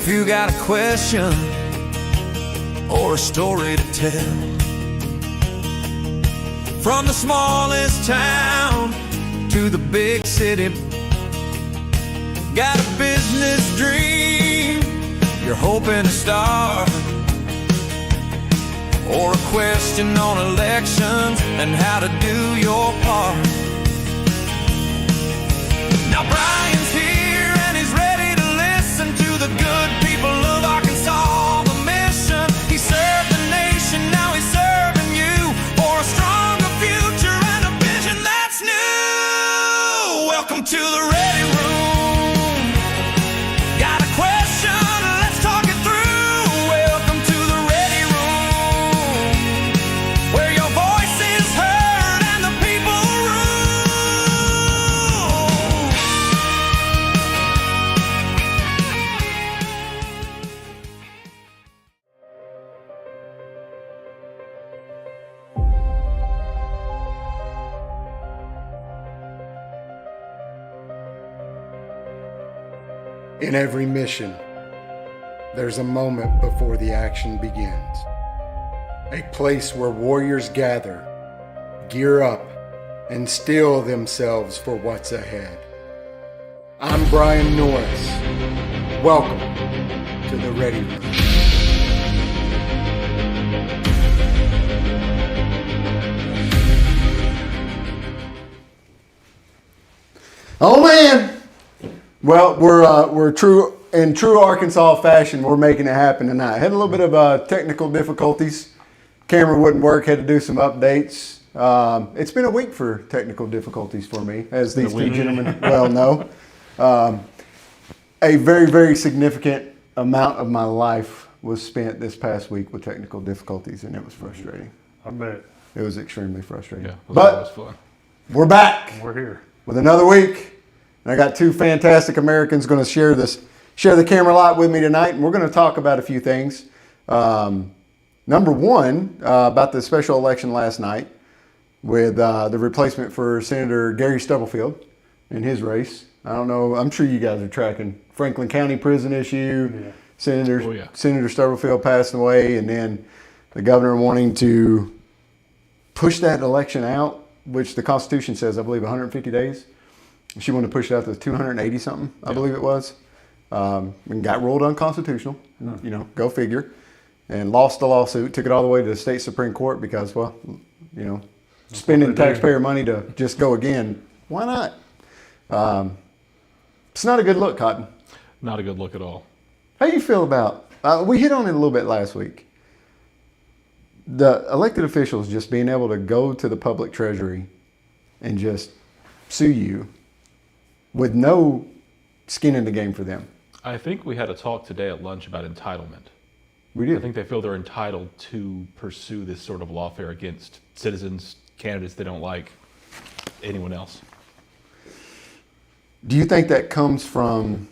you got a question or a story to tell, from the smallest town to the big city, got a business dream you're hoping to start, or a question on elections and how to do your part. Now Brian's here and he's ready to listen to the good people of Arkansas. The mission, he served the nation, now he's serving you for a stronger future and a vision that's new. Welcome to the Ready Room. Got a question? Let's talk it through. Welcome to the Ready Room, where your voice is heard and the people rule. In every mission, there's a moment before the action begins. A place where warriors gather, gear up, and steel themselves for what's ahead. I'm Brian Norris. Welcome to the Ready Room. Oh man! Well, we're in true Arkansas fashion. We're making it happen tonight. Had a little bit of technical difficulties. Camera wouldn't work. Had to do some updates. It's been a week for technical difficulties for me, as these two gentlemen well know. A very, very significant amount of my life was spent this past week with technical difficulties, and it was frustrating. I bet. It was extremely frustrating. Yeah, but that was fun. we're back. We're here. With another week. And I got two fantastic Americans going to share the camera light with me tonight, and we're going to talk about a few things. Number one, about the special election last night with the replacement for Senator Gary Stubblefield in his race. I don't know, I'm sure you guys are tracking Franklin County prison issue, Yeah. Senator Stubblefield passing away, and then the governor wanting to push that election out, which the Constitution says, I believe, 150 days. She wanted to push it out to 280 something, I believe it was. And got ruled unconstitutional, you know, go figure. And lost the lawsuit, took it all the way to the state Supreme Court because, well, you know, spending taxpayer money to just go again, why not? It's not a good look, Cotton. Not a good look at all. How you feel about, we hit on it a little bit last week, the elected officials just being able to go to the public treasury and just sue you with no skin in the game for them. I think we had a talk today at lunch about entitlement. We did. I think they feel they're entitled to pursue this sort of lawfare against citizens, candidates they don't like, anyone else. Do you think that comes from,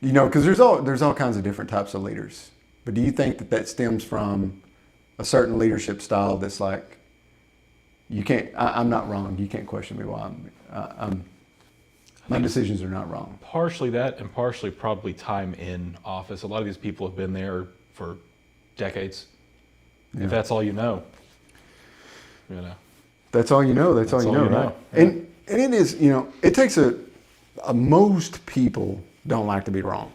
you know, because there's all kinds of different types of leaders, but do you think that stems from a certain leadership style that's like, you can't, I'm not wrong, you can't question me while my decisions are not wrong? Partially that, and partially probably time in office. A lot of these people have been there for decades. Yeah. If that's all you know, you know. That's all you know. That's all you know, right? Yeah. And it is, you know, it takes most people don't like to be wrong,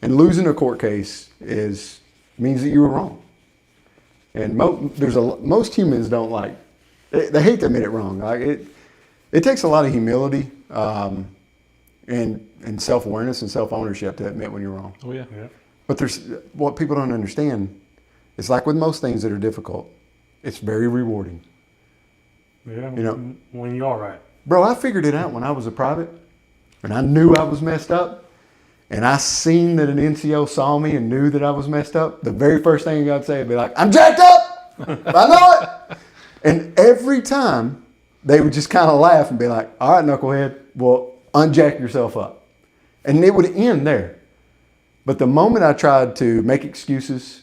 and losing a court case means that you were wrong. And most humans don't like. They hate to admit it wrong. Like it takes a lot of humility and self-awareness and self-ownership to admit when you're wrong. Oh yeah. Yeah. But there's what people don't understand. It's like with most things that are difficult, it's very rewarding. Yeah. You know, when you're all right. Bro, I figured it out when I was a private, and I knew I was messed up, and I seen that an NCO saw me and knew that I was messed up. The very first thing I'd say would be like, "I'm jacked up. I know it." And every time they would just kind of laugh and be like, "All right, knucklehead, well, unjack yourself up." And it would end there. But the moment I tried to make excuses,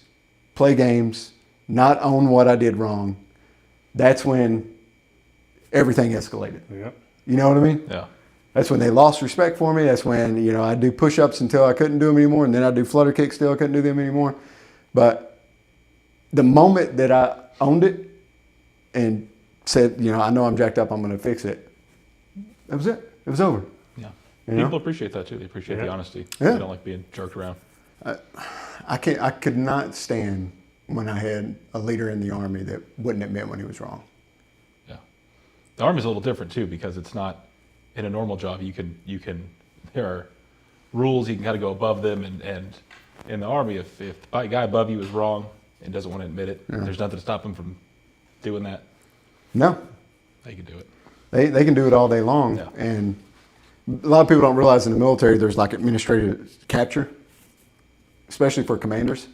play games, not own what I did wrong, that's when everything escalated. Yep. You know what I mean? Yeah. That's when they lost respect for me. That's when, you know, I do push-ups until I couldn't do them anymore, and then I do flutter kicks till I couldn't do them anymore. But the moment that I owned it and said, you know, I know I'm jacked up, I'm going to fix it, that was it. It was over. Yeah. You know? People appreciate that too. They appreciate the honesty. Yeah. They don't like being jerked around. I could not stand when I had a leader in the Army that wouldn't admit when he was wrong. Yeah. The Army's a little different too, because it's not in a normal job. You can there are rules, you can kind of go above them, and in the Army, if the guy above you is wrong and doesn't want to admit it, there's nothing to stop him from doing that. No. They can do it. They can do it all day long. Yeah. And a lot of people don't realize in the military there's like administrative capture, especially for commanders.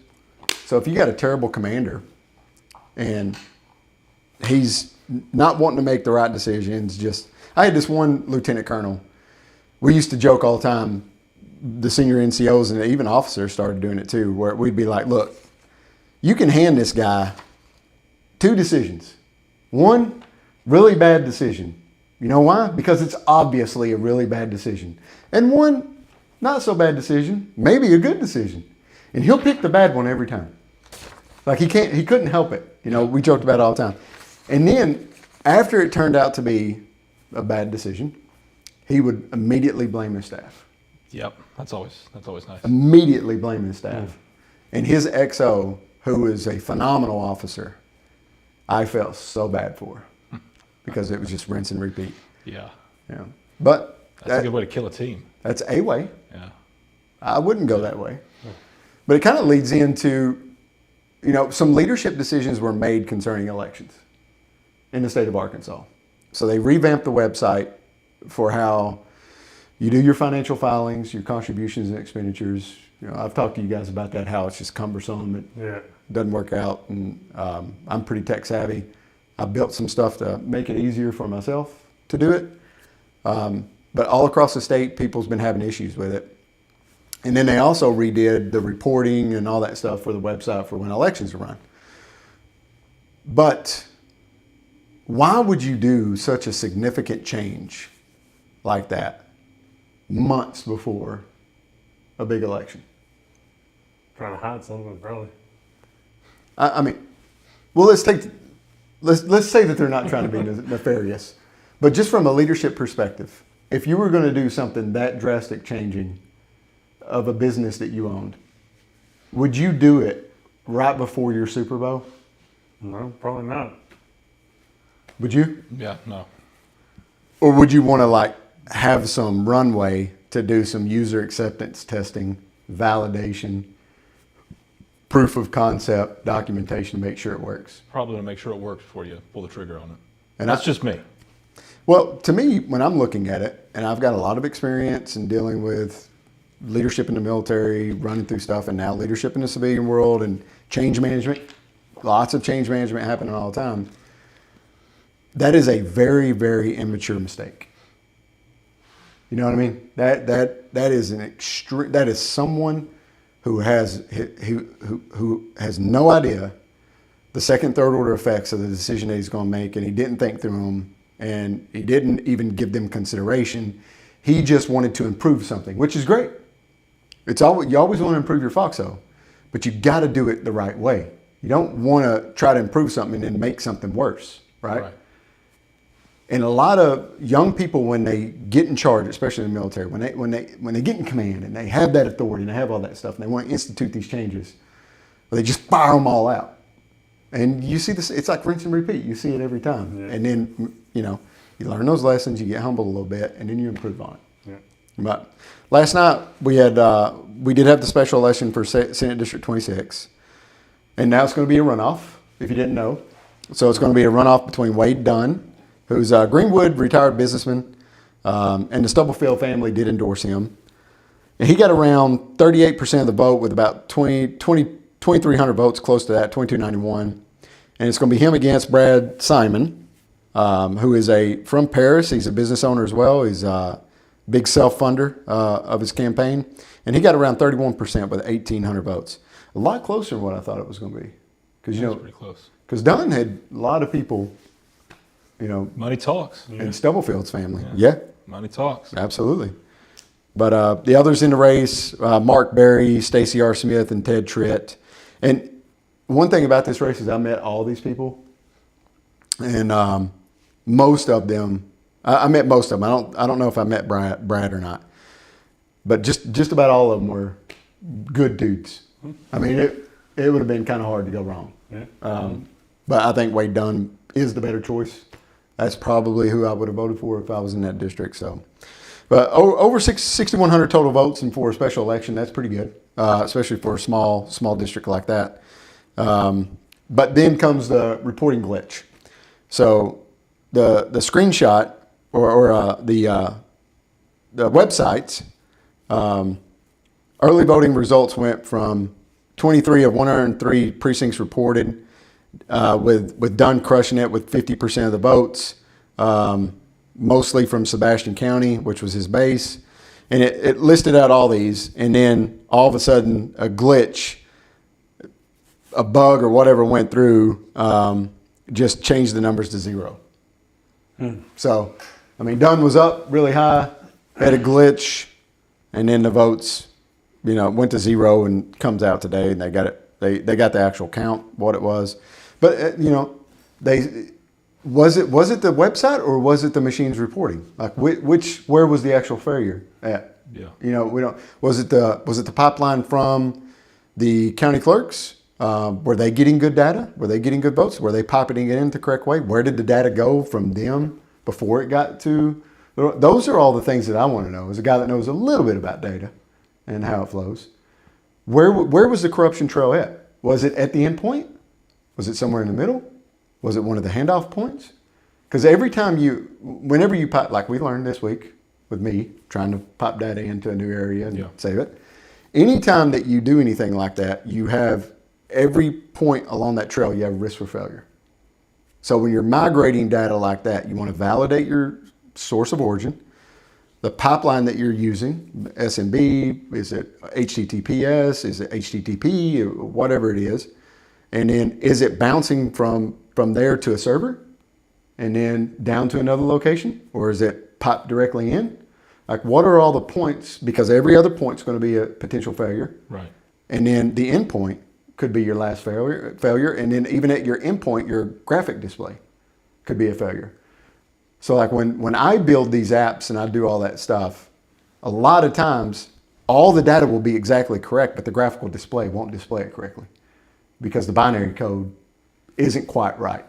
So if you got a terrible commander and he's not wanting to make the right decisions, I had this one lieutenant colonel. We used to joke all the time, the senior NCOs and even officers started doing it too, where we'd be like, look, you can hand this guy 2 decisions. One, really bad decision. You know why? Because it's obviously a really bad decision. And one, not so bad decision, maybe a good decision. And he'll pick the bad one every time. Like he couldn't help it. You know, we joked about it all the time. And then after it turned out to be a bad decision, he would immediately blame his staff. Yep. That's always nice. Immediately blame his staff. And his XO, who is a phenomenal officer, I felt so bad for because it was just rinse and repeat. Yeah. Yeah. But That's a good way to kill a team. That's a way. Yeah. I wouldn't go that way. But it kind of leads into, you know, some leadership decisions were made concerning elections in the state of Arkansas. So they revamped the website for how you do your financial filings, your contributions and expenditures. You know, I've talked to you guys about that, how it's just cumbersome. It doesn't work out. And I'm pretty tech savvy. I built some stuff to make it easier for myself to do it. But all across the state, people's been having issues with it. And then they also redid the reporting and all that stuff for the website for when elections are run. But why would you do such a significant change like that months before a big election? Trying to hide something, probably. I mean, well, let's say that they're not trying to be nefarious, but just from a leadership perspective, if you were going to do something that drastic changing of a business that you owned, would you do it right before your Super Bowl? No, probably not. Would you? Yeah. No. Or would you want to like have some runway to do some user acceptance testing, validation, proof of concept, documentation to make sure it works? Probably to make sure it works before you pull the trigger on it. And That's just me. Well, to me, when I'm looking at it, and I've got a lot of experience in dealing with leadership in the military, running through stuff, and now leadership in the civilian world and change management, lots of change management happening all the time. That is a very, very immature mistake. You know what I mean? That is an extreme. That is someone who has no idea the second, third order effects of the decision that he's going to make, and he didn't think through them, and he didn't even give them consideration. He just wanted to improve something, which is great. You always want to improve your foxhole, but you got to do it the right way. You don't want to try to improve something and then make something worse, right? And a lot of young people, when they get in charge, especially in the military, when they get in command and they have that authority and they have all that stuff and they want to institute these changes, they just fire them all out. And you see this, it's like rinse and repeat. You see it every time. Yeah. And then, you know, you learn those lessons, you get humbled a little bit, and then you improve on it. Yeah. But last night we did have the special election for Senate District 26, and now it's going to be a runoff, if you didn't know. So it's going to be a runoff between Wade Dunn, who's a Greenwood retired businessman, and the Stubblefield family did endorse him. And he got around 38% of the vote with about 2,300 votes, close to that, 2,291. And it's going to be him against Brad Simon, who is from Paris. He's a business owner as well. He's a big self-funder of his campaign. And he got around 31% with 1,800 votes. A lot closer than what I thought it was going to be. Because, That's pretty close. Because Dunn had a lot of people, you know. Money talks. In Stubblefield's family. Yeah. Money talks. Absolutely. But the others in the race, Mark Berry, Stacey R. Smith, and Ted Tritt. And one thing about this race is I met all these people, and most of them, I met most of them. I don't know if I met Brad or not, but just about all of them were good dudes. I mean, it would have been kind of hard to go wrong. Yeah. But I think Wade Dunn is the better choice. That's probably who I would have voted for if I was in that district. So, but over 6,100 total votes and for a special election, that's pretty good, especially for a small district like that. But then comes the reporting glitch. So the screenshot or the websites, early voting results went from 23 of 103 precincts reported, with Dunn crushing it with 50% of the votes, mostly from Sebastian County, which was his base. And it listed out all these, and then all of a sudden a glitch, a bug or whatever went through, just changed the numbers to 0. So, I mean, Dunn was up really high, had a glitch, and then the votes, went to 0 and comes out today, and they got it. They got the actual count, what it was. But was it the website or was it the machines reporting? Like where was the actual failure at? Yeah. Was it the pipeline from the county clerks? Were they getting good data? Were they getting good votes? Were they piping it in the correct way? Where did the data go from them before it got to? Those are all the things that I want to know as a guy that knows a little bit about data and how it flows. Where was the corruption trail at? Was it at the end point? Was it somewhere in the middle? Was it one of the handoff points? Because whenever you pipe, like we learned this week with me trying to pipe data into a new area and save it, anytime that you do anything like that, you have every point along that trail, you have a risk for failure. So when you're migrating data like that, you want to validate your source of origin, the pipeline that you're using, SMB, is it HTTPS, is it HTTP, or whatever it is, and then is it bouncing from there to a server and then down to another location, or is it piped directly in? Like, what are all the points? Because every other point is going to be a potential failure. Right. And then the end point could be your last failure. And then even at your endpoint, your graphic display could be a failure. So like when I build these apps and I do all that stuff, a lot of times all the data will be exactly correct, but the graphical display won't display it correctly because the binary code isn't quite right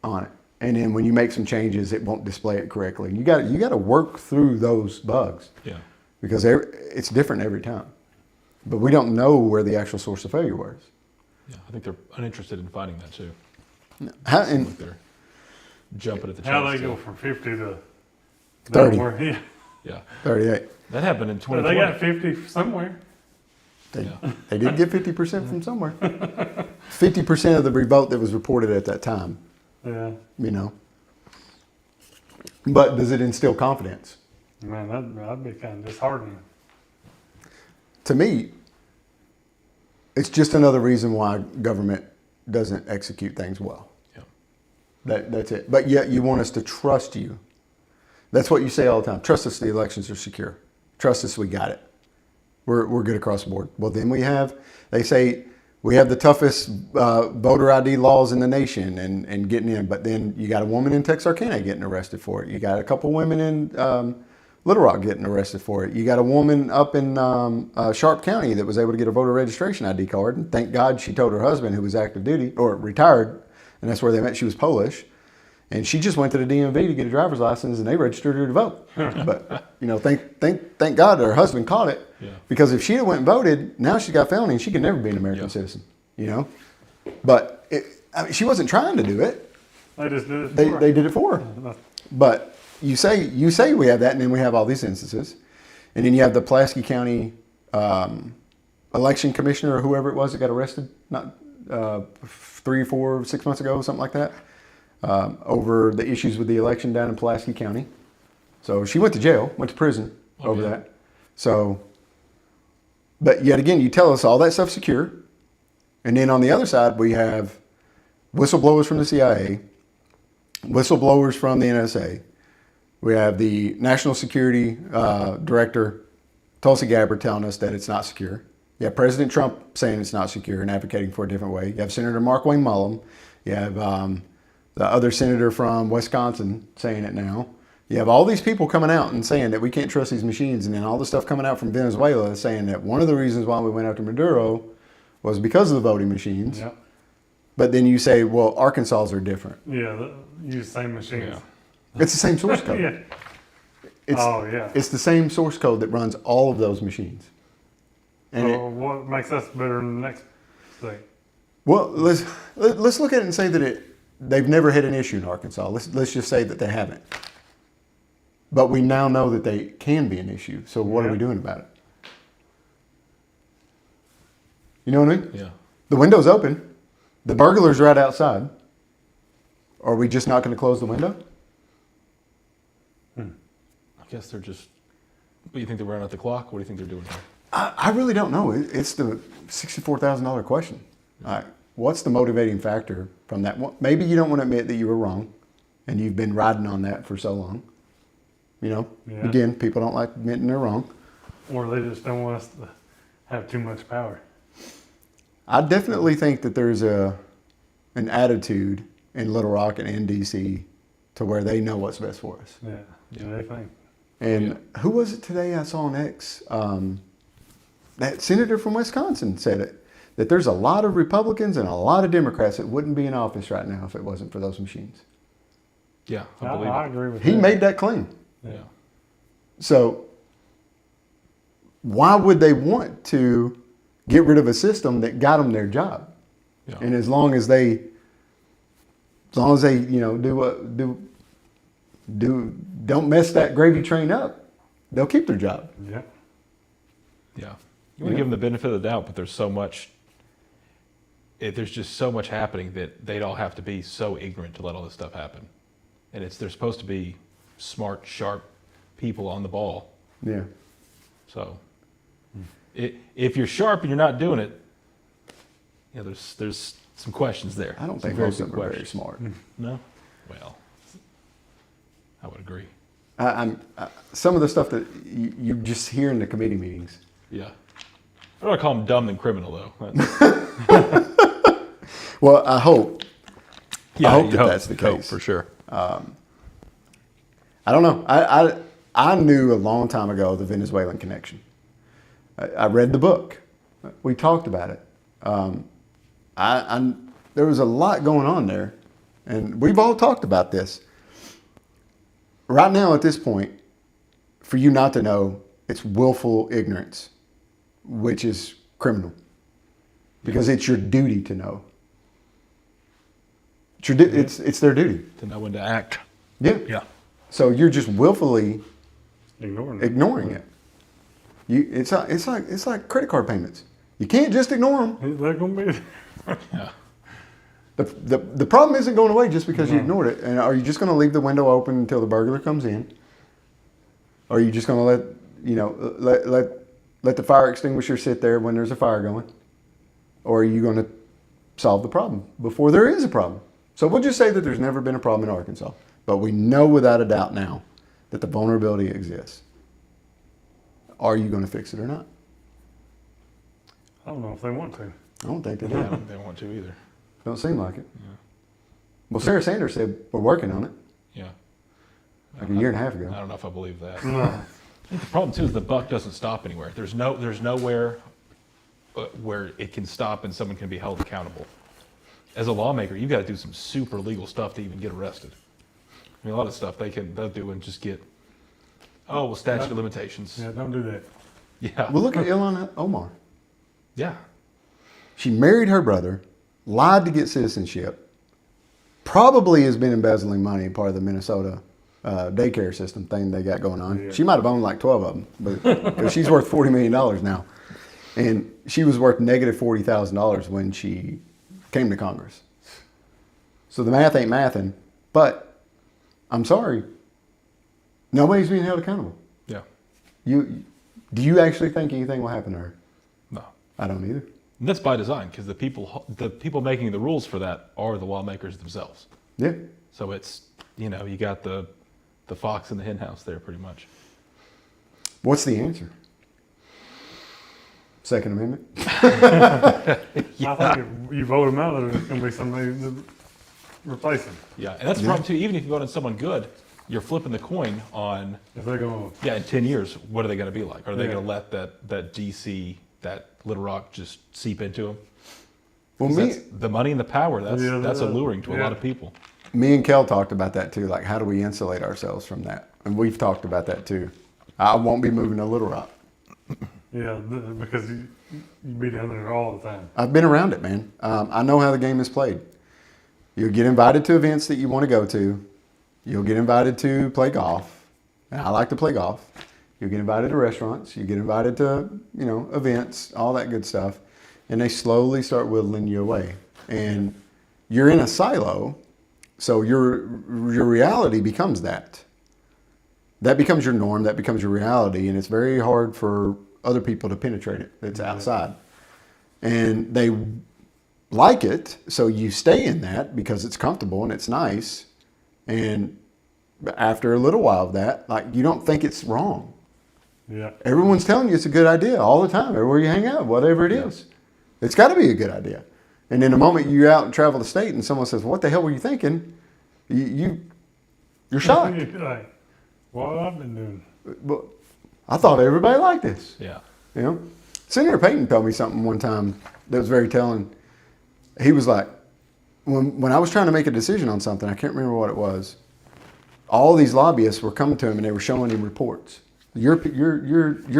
on it. And then when you make some changes, it won't display it correctly. You got to work through those bugs. Yeah. Because it's different every time. But we don't know where the actual source of failure was. Yeah, I think they're uninterested in finding that too. And They're jumping at the How chance they to- go from 50 to 30. nowhere. Yeah. Yeah, 38. that happened in But 2020. they got 50 somewhere. They did get 50% from somewhere. 50% of the revote that was reported at that time, Yeah. But does it instill confidence? Man, that'd be kind of disheartening. To me, it's just another reason why government doesn't execute things well. Yeah. That's it. But yet you want us to trust you. That's what you say all the time. Trust us, the elections are secure. Trust us, we got it. We're good across the board. Well, then they say we have the toughest voter ID laws in the nation and getting in. But then you got a woman in Texarkana getting arrested for it. You got a couple women in Little Rock getting arrested for it. You got a woman up in Sharp County that was able to get a voter registration ID card. And thank God she told her husband, who was active duty or retired, and that's where they met. She was Polish. And she just went to the DMV to get a driver's license, and they registered her to vote. But thank God her husband caught it, because if she had went and voted, now she's got felony and she could never be an American citizen. But she wasn't trying to do it. They just did it. They did it for her. But you say we have that, and then we have all these instances, and then you have the Pulaski County election commissioner or whoever it was that got arrested, not 3, 4, 6 months ago, something like that. Over the issues with the election down in Pulaski County. So she went to jail, went to prison over that. So, but yet again, you tell us all that stuff's secure. And then on the other side, we have whistleblowers from the CIA, whistleblowers from the NSA, We have the National Security Director, Tulsi Gabbard, telling us that it's not secure. You have President Trump saying it's not secure and advocating for a different way. You have Senator Mark Wayne Mullum. You have the other senator from Wisconsin saying it now. You have all these people coming out and saying that we can't trust these machines, and then all the stuff coming out from Venezuela saying that one of the reasons why we went after Maduro was because of the voting machines. Yep. But then you say, well, Arkansas are different. Yeah, use the same machines. Yeah. It's the same source code. Yeah. It's, Oh, yeah. It's the same source code that runs all of those machines. And So what makes us better than the next thing? well, let's look at it and say that they've never had an issue in Arkansas. Let's just say that they haven't. But we now know that they can be an issue. So what are Yeah. we doing about it? You know what I mean? Yeah. The window's open. The burglar's right outside. Are we just not going to close the window? I guess they're just. What do you think they're running out the clock? What do you think they're doing here? I really don't know. It's the $64,000 question. What's the motivating factor from that? Maybe you don't want to admit that you were wrong, and you've been riding on that for so long. You know, Yeah. again, people don't like admitting they're wrong. Or they just don't want us to have too much power. I definitely think that there's an attitude in Little Rock and in DC to where they know what's best for us. Yeah. Yeah. They think. And who was it today I saw on X? That senator from Wisconsin said it, that there's a lot of Republicans and a lot of Democrats that wouldn't be in office right now if it wasn't for those machines. Yeah, I I believe it. agree with He that. made that claim. Yeah. So why would they want to get rid of a system that got them their job? Yeah. And as long as they you know don't mess that gravy train up, they'll keep their job. Yeah. Yeah. You want to give them the benefit of the doubt, but there's so much. There's just so much happening that they'd all have to be so ignorant to let all this stuff happen. And they're supposed to be smart, sharp people on the ball. Yeah. So if you're sharp and you're not doing it, you know, there's some questions there. I don't Some think most of good them are very questions. smart. No? Well, I would agree. Some of the stuff that you just hear in the committee meetings. Yeah. I don't want to call them dumb than criminal, though. That's- Well, I hope you that's the hope, case. for sure. I don't know. I knew a long time ago the Venezuelan connection. I read the book. We talked about it. There was a lot going on there, and we've all talked about this. Right now, at this point, for you not to know, it's willful ignorance, which is criminal, because it's your duty to know. It's their duty. To know when to act. Yeah. Yeah. So you're just willfully Ignoring it. ignoring it. It's like credit card payments. You can't just ignore them. They're going to be. Yeah. The problem isn't going away just because you No. ignored it. And are you just going to leave the window open until the burglar comes in? Or are you just going to let the fire extinguisher sit there when there's a fire going? Or are you going to solve the problem before there is a problem? So we'll just say that there's never been a problem in Arkansas, but we know without a doubt now that the vulnerability exists. Are you going to fix it or not? I don't know if they want to. I don't think they I do. don't think they want to either. Don't seem like it. Well, Sarah Sanders said we're working on it Yeah. like a year and a half I ago. don't know if I believe that. No. I think the problem too is the buck doesn't stop anywhere. There's nowhere where it can stop and someone can be held accountable. As a lawmaker, you've got to do some super legal stuff to even get arrested. I mean, a lot of stuff they'll do and just get, statute of limitations. Yeah, don't do that. Yeah. Well, look at Ilhan Omar. Yeah. She married her brother, lied to get citizenship, probably has been embezzling money, part of the Minnesota daycare system thing they got going on. Yeah. She might have owned like 12 of them, but 'cause she's worth $40 million now. And she was worth negative $40,000 when she came to Congress. So the math ain't mathing, but I'm sorry, nobody's being held accountable. Yeah. Do you actually think anything will happen to her? No. I don't either. And that's by design because the people making the rules for that are the lawmakers themselves. Yeah. So it's, you got the the fox in the hen house there, pretty much. What's the answer? Second Amendment? I think if you vote them out, there's going to be somebody to replace them. Yeah, and that's the problem too. Even if you vote in someone good, you're flipping the coin on. If they're going to, Yeah, in 10 years, what are they going to be like? Are they Yeah. going to let that DC, that Little Rock, just seep into them? Well, The money and the power, that's Yeah, alluring to a yeah. lot of people. me and Kel talked about that too. Like, how do we insulate ourselves from that? And we've talked about that too. I won't be moving to Little Rock. because you be down there all the time. I've been around it, man. I know how the game is played. You'll get invited to events that you want to go to. You'll get invited to play golf. And I like to play golf. You'll get invited to restaurants. You get invited to, events, all that good stuff. And they slowly start whittling you away. And you're in a silo. So your reality becomes that. That becomes your norm. That becomes your reality. And it's very hard for other people to penetrate it. It's outside. And they like it. So you stay in that because it's comfortable and it's nice. And after a little while of that, like, you don't think it's wrong. Yeah. Everyone's telling you it's a good idea all the time. Everywhere you hang out, whatever it is. It's got to be a good idea. And then the moment you're out and travel the state and someone says, what the hell were you thinking? You're shocked. You're like, what I've been doing. But I thought everybody liked this. Yeah. Senator Payton told me something one time that was very telling. He was like, when I was trying to make a decision on something, I can't remember what it was. All these lobbyists were coming to him and they were showing him reports. Your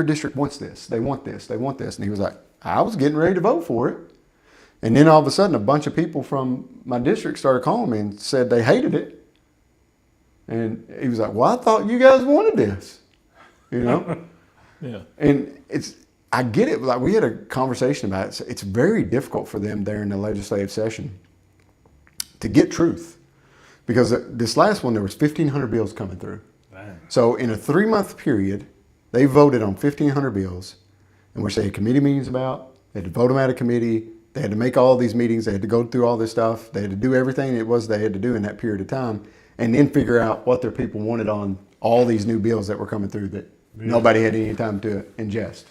district wants this. They want this. They want this. And he was like, I was getting ready to vote for it. And then all of a sudden, a bunch of people from my district started calling me and said they hated it. And he was like, well, I thought you guys wanted this. Yeah. And I get it. Like, we had a conversation about it. It's very difficult for them there in the legislative session to get truth. Because this last one, there was 1,500 bills coming through. Dang. So in a 3-month period, they voted on 1,500 bills, and which they had committee meetings about. They had to vote them out of committee. They had to make all these meetings. They had to go through all this stuff. They had to do everything it was they had to do in that period of time, and then figure out what their people wanted on all these new bills that were coming through that nobody had any time to ingest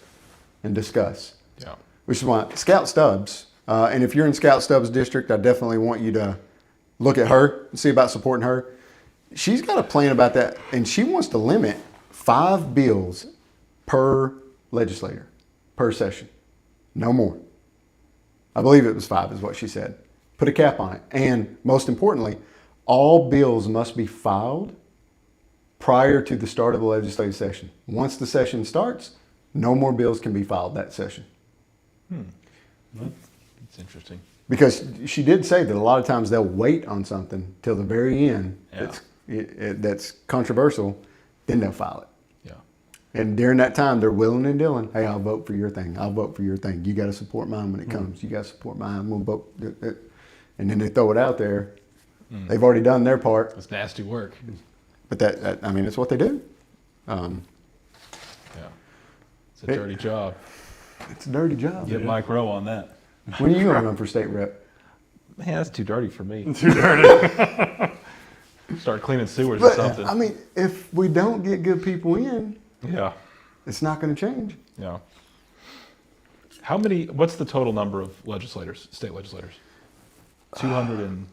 and discuss. Yeah. Which is why Scout Stubbs, and if you're in Scout Stubbs' district, I definitely want you to look at her and see about supporting her. She's got a plan about that, and she wants to limit 5 bills per legislator, per session. No more. I believe it was 5 is what she said. Put a cap on it. And most importantly, all bills must be filed prior to the start of the legislative session. Once the session starts, no more bills can be filed that session. That's interesting. Because she did say that a lot of times they'll wait on something till the very end that's controversial, then they'll file it. Yeah. And during that time, they're willing and dealing. Hey, I'll vote for your thing. I'll vote for your thing. You got to support mine when it comes. You got to support mine. We'll vote. And then they throw it out there. They've already done their part. That's nasty work. But it's what they do. Yeah. It's a dirty job. It's a dirty job. Get Mike Rowe on that. When are you going to run for state rep? Man, that's too dirty for me. Too dirty. Start cleaning sewers or But, something. I mean, if we don't get good people in, Yeah. it's not going to change. Yeah. What's the total number of legislators, state legislators? 200 and,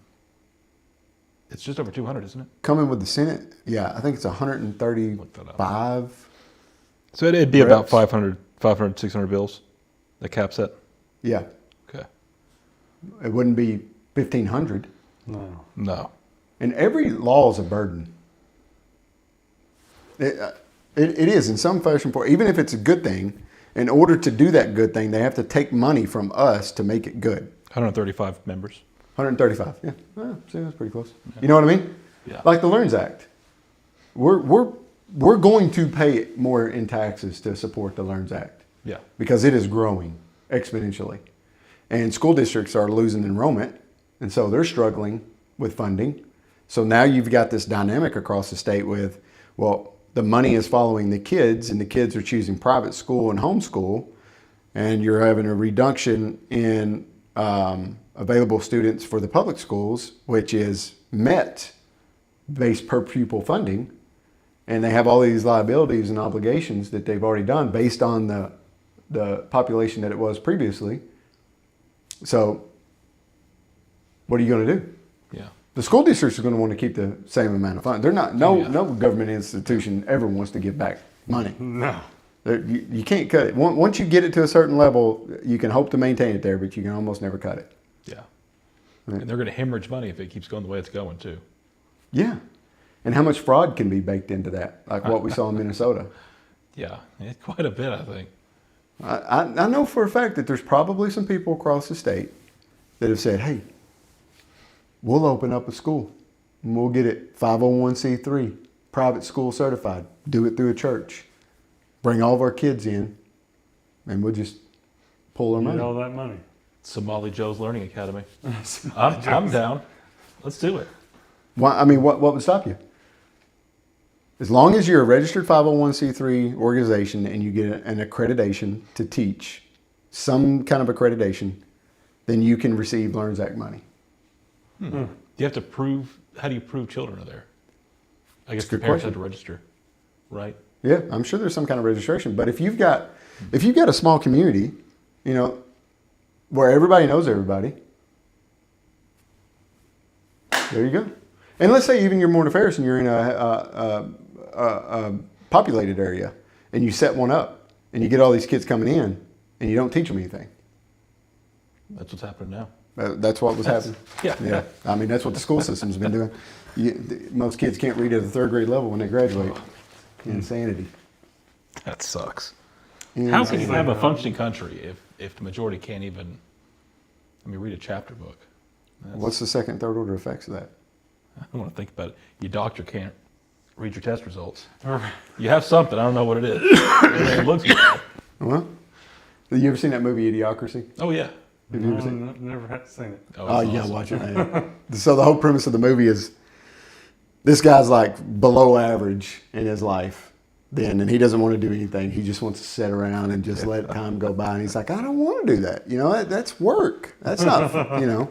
it's just over 200, isn't it? Coming with the Senate, yeah, I think it's 135. So it'd be about Reps. 500, 600 bills, the cap set? Yeah, Okay. it wouldn't be 1,500. No. No. And every law is a burden. It is in some fashion, even if it's a good thing, in order to do that good thing, they have to take money from us to make it good. 135 members. 135, yeah. See, that's pretty close. You know what I mean? Yeah. Like the LEARNS Act. We're going to pay more in taxes to support the LEARNS Act. Yeah. Because it is growing exponentially. And school districts are losing enrollment, and so they're struggling with funding. So now you've got this dynamic across the state with, well, the money is following the kids, and the kids are choosing private school and homeschool, and you're having a reduction in available students for the public schools, which is met based per pupil funding. and they have all these liabilities and obligations that they've already done based on the population that it was previously. So what are you going to do? Yeah. The school districts are going to want to keep the same amount of funds. They're not. No government institution ever wants to give back money. No. You can't cut it. Once you get it to a certain level, you can hope to maintain it there, but you can almost never cut it. Yeah. And they're going to hemorrhage money if it keeps going the way it's going, too. Yeah. And how much fraud can be baked into that, like what we saw in Minnesota? Yeah, quite a bit, I think. I know for a fact that there's probably some people across the state that have said, hey, we'll open up a school and we'll get it 501c3, private school certified, do it through a church, bring all of our kids in, and we'll just pull their Get money. all that money. Somali Joe's Learning Academy. I'm down. Let's do it. Why, I mean, what would stop you? As long as you're a registered 501c3 organization and you get an accreditation to teach, some kind of accreditation, then you can receive LearnZ Act money. Do you have to prove, how do you prove children are there? I guess a the good parents question. have to register, right? Yeah, I'm sure there's some kind of registration. But if you've got a small community, you know, where everybody knows everybody, there you go. And let's say even you're more nefarious and you're in a populated area and you set one up and you get all these kids coming in and you don't teach them anything. That's what's happening now. That's what was happening. Yeah. Yeah. I mean, that's what the school system's been doing. Most kids can't read at the third grade level when they graduate. Insanity. That sucks. Insanity. How can you have a functioning country if the majority can't even, read a chapter book? What's the second, third order effects of that? I don't want to think about it. Your doctor can't read your test results. You have something. I don't know what it is. It looks bad. Well, have you ever seen that movie Idiocracy? Oh, yeah. Have you ever seen it? Never had seen it. Oh, it's yeah, awesome. watch it, man. So the whole premise of the movie is this guy's like below average in his life then, and he doesn't want to do anything. He just wants to sit around and just let time go by. And he's like, I don't want to do that. You know, that's work. That's not, you know.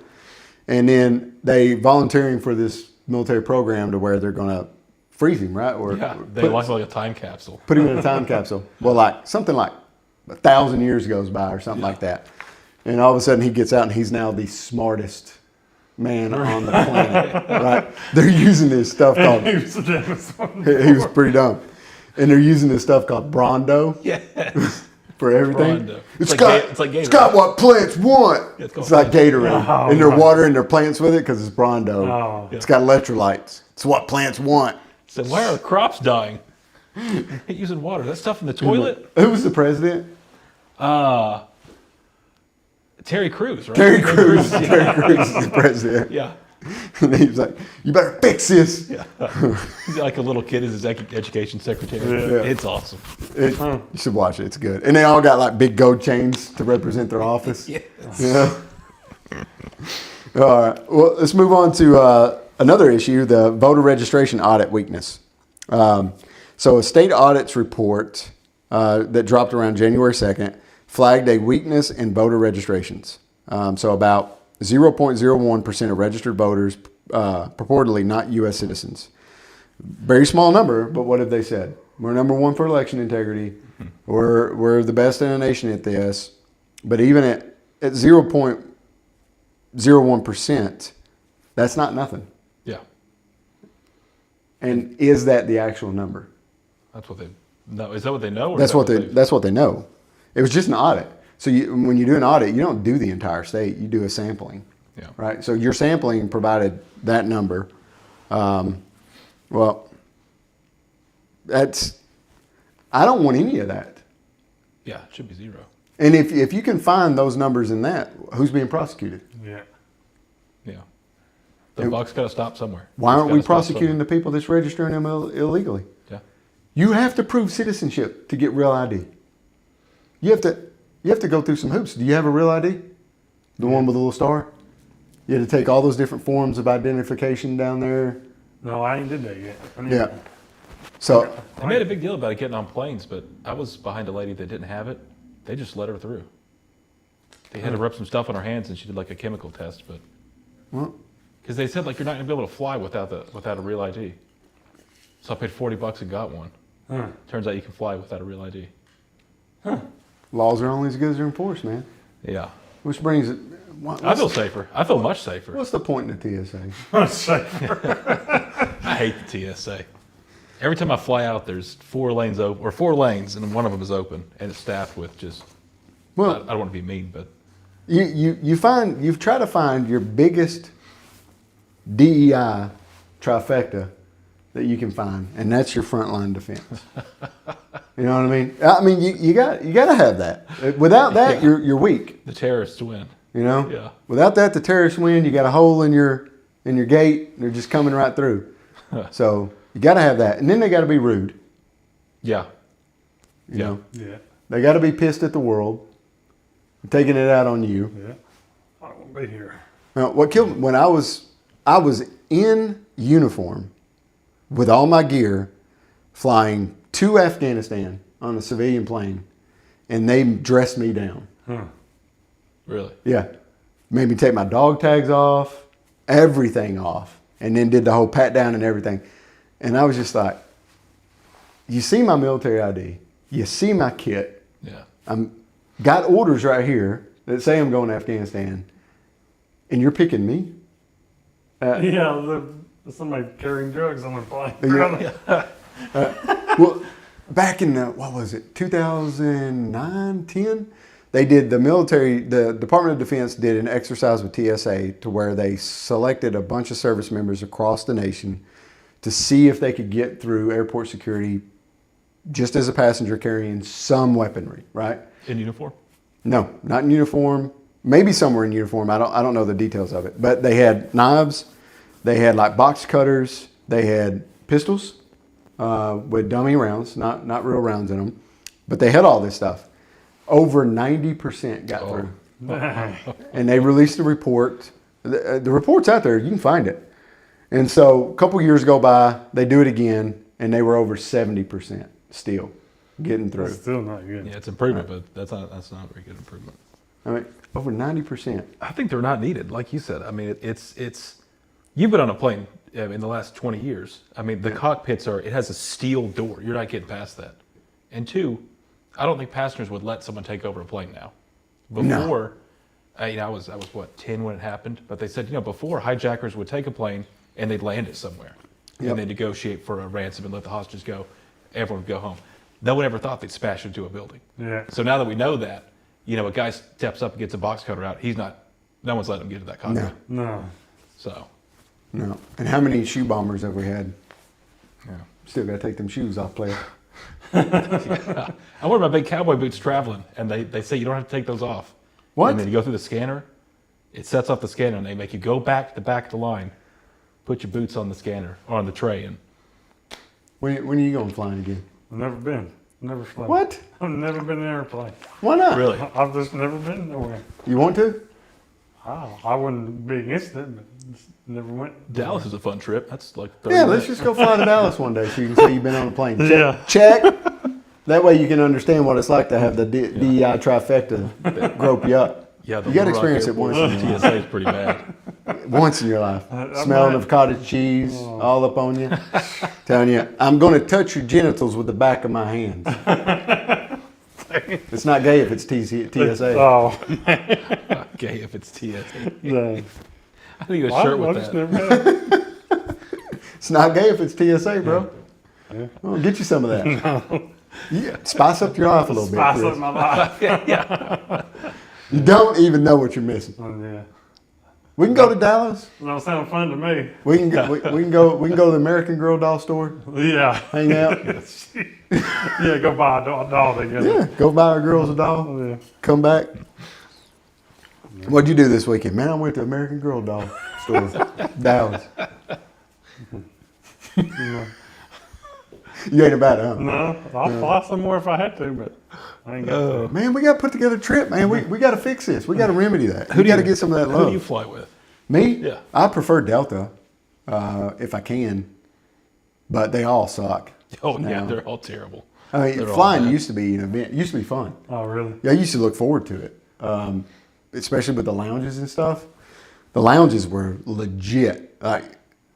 And then they volunteer him for this military program to where they're going to freeze him, right? Or Yeah, they like a time capsule. put him in a time capsule. Well, like something like 1,000 years goes by or something like that. And all of a sudden he gets out and he's now the smartest man on the planet, right? They're using this stuff called, He was the dumbest one. he was pretty dumb. And they're using this stuff called Brondo Yeah. for everything. Brondo. It's It's got, like it's Gatorade. got what plants want. Yeah, it's called It's like Gatorade. Oh, And they're my. watering their plants with it because it's Brondo. Oh. It's got electrolytes. It's what plants want. So why are the crops dying? Ain't using water. That stuff in the toilet? Who was the president? Terry Crews, right? Terry Crews. Terry Crews is the president. Yeah. And he was like, you better fix this. Yeah. He's like a little kid as his education secretary. Yeah. It's awesome. You should watch it. It's good. And they all got like big gold chains to represent their office. Yes. Yeah. All right. Well, let's move on to another issue, the voter registration audit weakness. So a state audits report that dropped around January 2nd flagged a weakness in voter registrations. So about 0.01% of registered voters, purportedly not U.S. citizens. Very small number, but what have they said? We're number one for election integrity. We're the best in the nation at this. But even at 0.01%, that's not nothing. Yeah. And is that the actual number? That's what they know. Is that what they know? Or That's is that what they've- that's what they know. It was just an audit. So when you do an audit, you don't do the entire state. You do a sampling. Yeah. Right. So your sampling provided that number. Well, I don't want any of that. Yeah, it should be zero. And if you can find those numbers in that, who's being prosecuted? Yeah. Yeah. The buck's got to stop somewhere. Why It's aren't we gotta stop prosecuting the people that's registering them illegally? somewhere. You have to prove citizenship to get real ID. You have to go through some hoops. Do you have a real ID? The one with the little star? You had to take all those different forms of identification down there. No, I ain't did that yet. I need Yeah. to- So Yeah. They made a big deal about it getting on planes, but I was behind a lady that didn't have it. They just let her through. They had to rub some stuff on her hands, and she did like a chemical test, but well, because they said like you're not gonna be able to fly without a real ID. So I paid $40 and got one. Huh. Turns out you can fly without a real ID. Laws are only as good as they're enforced, man. Yeah. Which brings it. I feel safer. I feel much safer. What's the point in the TSA? I hate the TSA. Every time I fly out, there's 4 lanes open, or 4 lanes, and one of them is open, and it's staffed with just. Well, I don't want to be mean, but you've tried to find your biggest DEI trifecta that you can find, and that's your frontline defense. You know what I mean? I mean, you got to have that. Without that, you're weak. the terrorists win. You know? Yeah. Without that, the terrorists win. You got a hole in your gate. They're just coming right through. So you got to have that, and then they got to be rude. Yeah. You know? Yeah. They got to be pissed at the world, taking it out on you. Yeah. I won't be here. Now, what killed me when I was in uniform with all my gear, flying to Afghanistan on a civilian plane, and they dressed me down. Huh. Really? Yeah, made me take my dog tags off, everything off, and then did the whole pat down and everything. And I was just like, you see my military ID, you see my kit. Yeah. I'm got orders right here that say I'm going to Afghanistan, and you're picking me. Yeah, somebody carrying drugs on the plane. Yeah. Well, back in what was it, 2009, 10? They did the Department of Defense did an exercise with TSA to where they selected a bunch of service members across the nation to see if they could get through airport security just as a passenger carrying some weaponry, right? In uniform? No, not in uniform. Maybe somewhere in uniform. I don't know the details of it. But they had knives. They had like box cutters. They had pistols with dummy rounds, not real rounds in them. But they had all this stuff. Over 90% got through. And they released a report. The report's out there. You can find it. And so a couple years go by. They do it again. And they were over 70% still getting through. That's still not good. Yeah, it's improvement, but that's not a very good improvement. I mean, over 90%. I think they're not needed, like you said. I mean, it's you've been on a plane in the last 20 years. I mean, the cockpits it has a steel door. You're not getting past that. And 2, I don't think passengers would let someone take over a plane now. Before, I was what, 10 when it happened, but they said, before hijackers would take a plane and they'd land it somewhere. Yep. And they'd negotiate for a ransom and let the hostages go. Everyone would go home. No one ever thought they'd smash into a building. Yeah. So now that we know that, a guy steps up and gets a box cutter out, no one's letting him get to that cockpit. No. So, No. And how many shoe bombers have we had? yeah. Still got to take them shoes off, player. I wear my big cowboy boots traveling, and they say you don't have to take those off. What? And then you go through the scanner, it sets off the scanner, and they make you go back to the back of the line, put your boots on the scanner, or on the tray, and When are you going flying again? I've never been. Never flown. What? I've never been in an airplane. Why not? really. I've just never been nowhere. You want to? I wouldn't be against it, but just never went. Dallas is a fun trip. That's like 30 Yeah, minutes. let's just go fly to Dallas one day so you can say you've been on a plane. Yeah. Check. That way you can understand what it's like to have the DEI trifecta grope you up. Yeah, the You gotta Little experience Rock it once Airport in your TSA is pretty bad. Once in your life. I Smelling might- of cottage cheese all up on you. Telling you, I'm going to touch your genitals with the back of my hands. It's not gay if it's TSA. Oh, Okay, if it's TSA. no. I need a shirt with just that. never had. It's not gay if it's TSA, bro. Yeah. Well, get you some of that. Yeah, spice up your life a little Spice bit, up Chris. my life. You don't even know what you're missing. Oh, yeah. We can go to Dallas. Don't sound fun to me. We can go. We can go to the American Girl doll store. Yeah. Hang out. Yeah, go buy a doll together. Yeah, go buy our girls a doll. Oh, yeah. Come back. What'd you do this weekend, man? I went to American Girl doll store, Dallas. You ain't about it, huh? No, I'll fly somewhere if I had to, but I ain't got to. Man, we got to put together a trip, man. We got to fix this. We got to remedy that. Who We do got to you- get some of that Who do you love. fly with? Me? Yeah. I prefer Delta, if I can, but they all suck. Oh, yeah, now. they're all terrible. I mean, They're all flying bad. used to be an event. Used to be fun. Oh, really? Yeah, I used to look forward to it, especially with the lounges and stuff. The lounges were legit. Like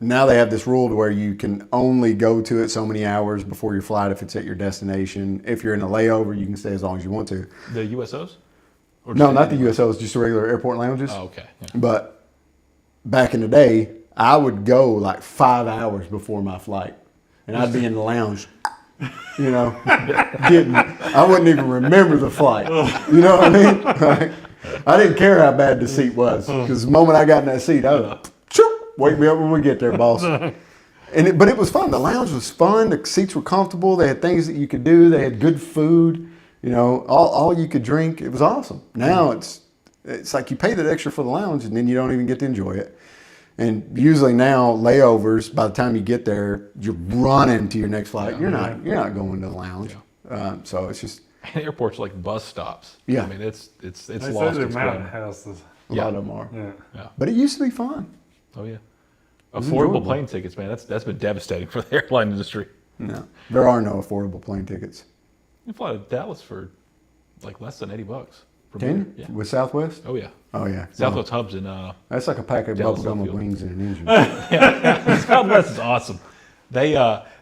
now they have this rule to where you can only go to it so many hours before your flight if it's at your destination. If you're in a layover, you can stay as long as you want to. The USOs? Or No, just not the anywhere? USOs, just the regular airport lounges. Oh, okay. Yeah. But back in the day, I would go like 5 hours before my flight, and I'd be in the lounge, you know, I wouldn't even remember the flight. You know what I mean? Like, I didn't care how bad the seat was, because the moment I got in that seat, I was, wake me up when we get there, boss. But it was fun. The lounge was fun. The seats were comfortable. They had things that you could do. They had good food. You know, all you could drink. It was awesome. Now it's like you pay that extra for the lounge, and then you don't even get to enjoy it. And usually now layovers, by the time you get there, you're running to your next flight. You're not going to the lounge. So it's just And airports are like bus stops. Yeah. I mean, it's They say lost they're its mountain way. houses. a lot of them are. Yeah. Yeah. But it used to be fun. Oh yeah. was Affordable enjoyable. plane tickets, man. That's been devastating for the airline industry. No, there are no affordable plane tickets. You fly to Dallas for like less than $80 from Can here. you? Yeah. With Southwest? Oh yeah. Oh yeah. Southwest hubs in That's like a pack of Dallas, bubblegum with Stubblefield. wings and an engine. Southwest is awesome. They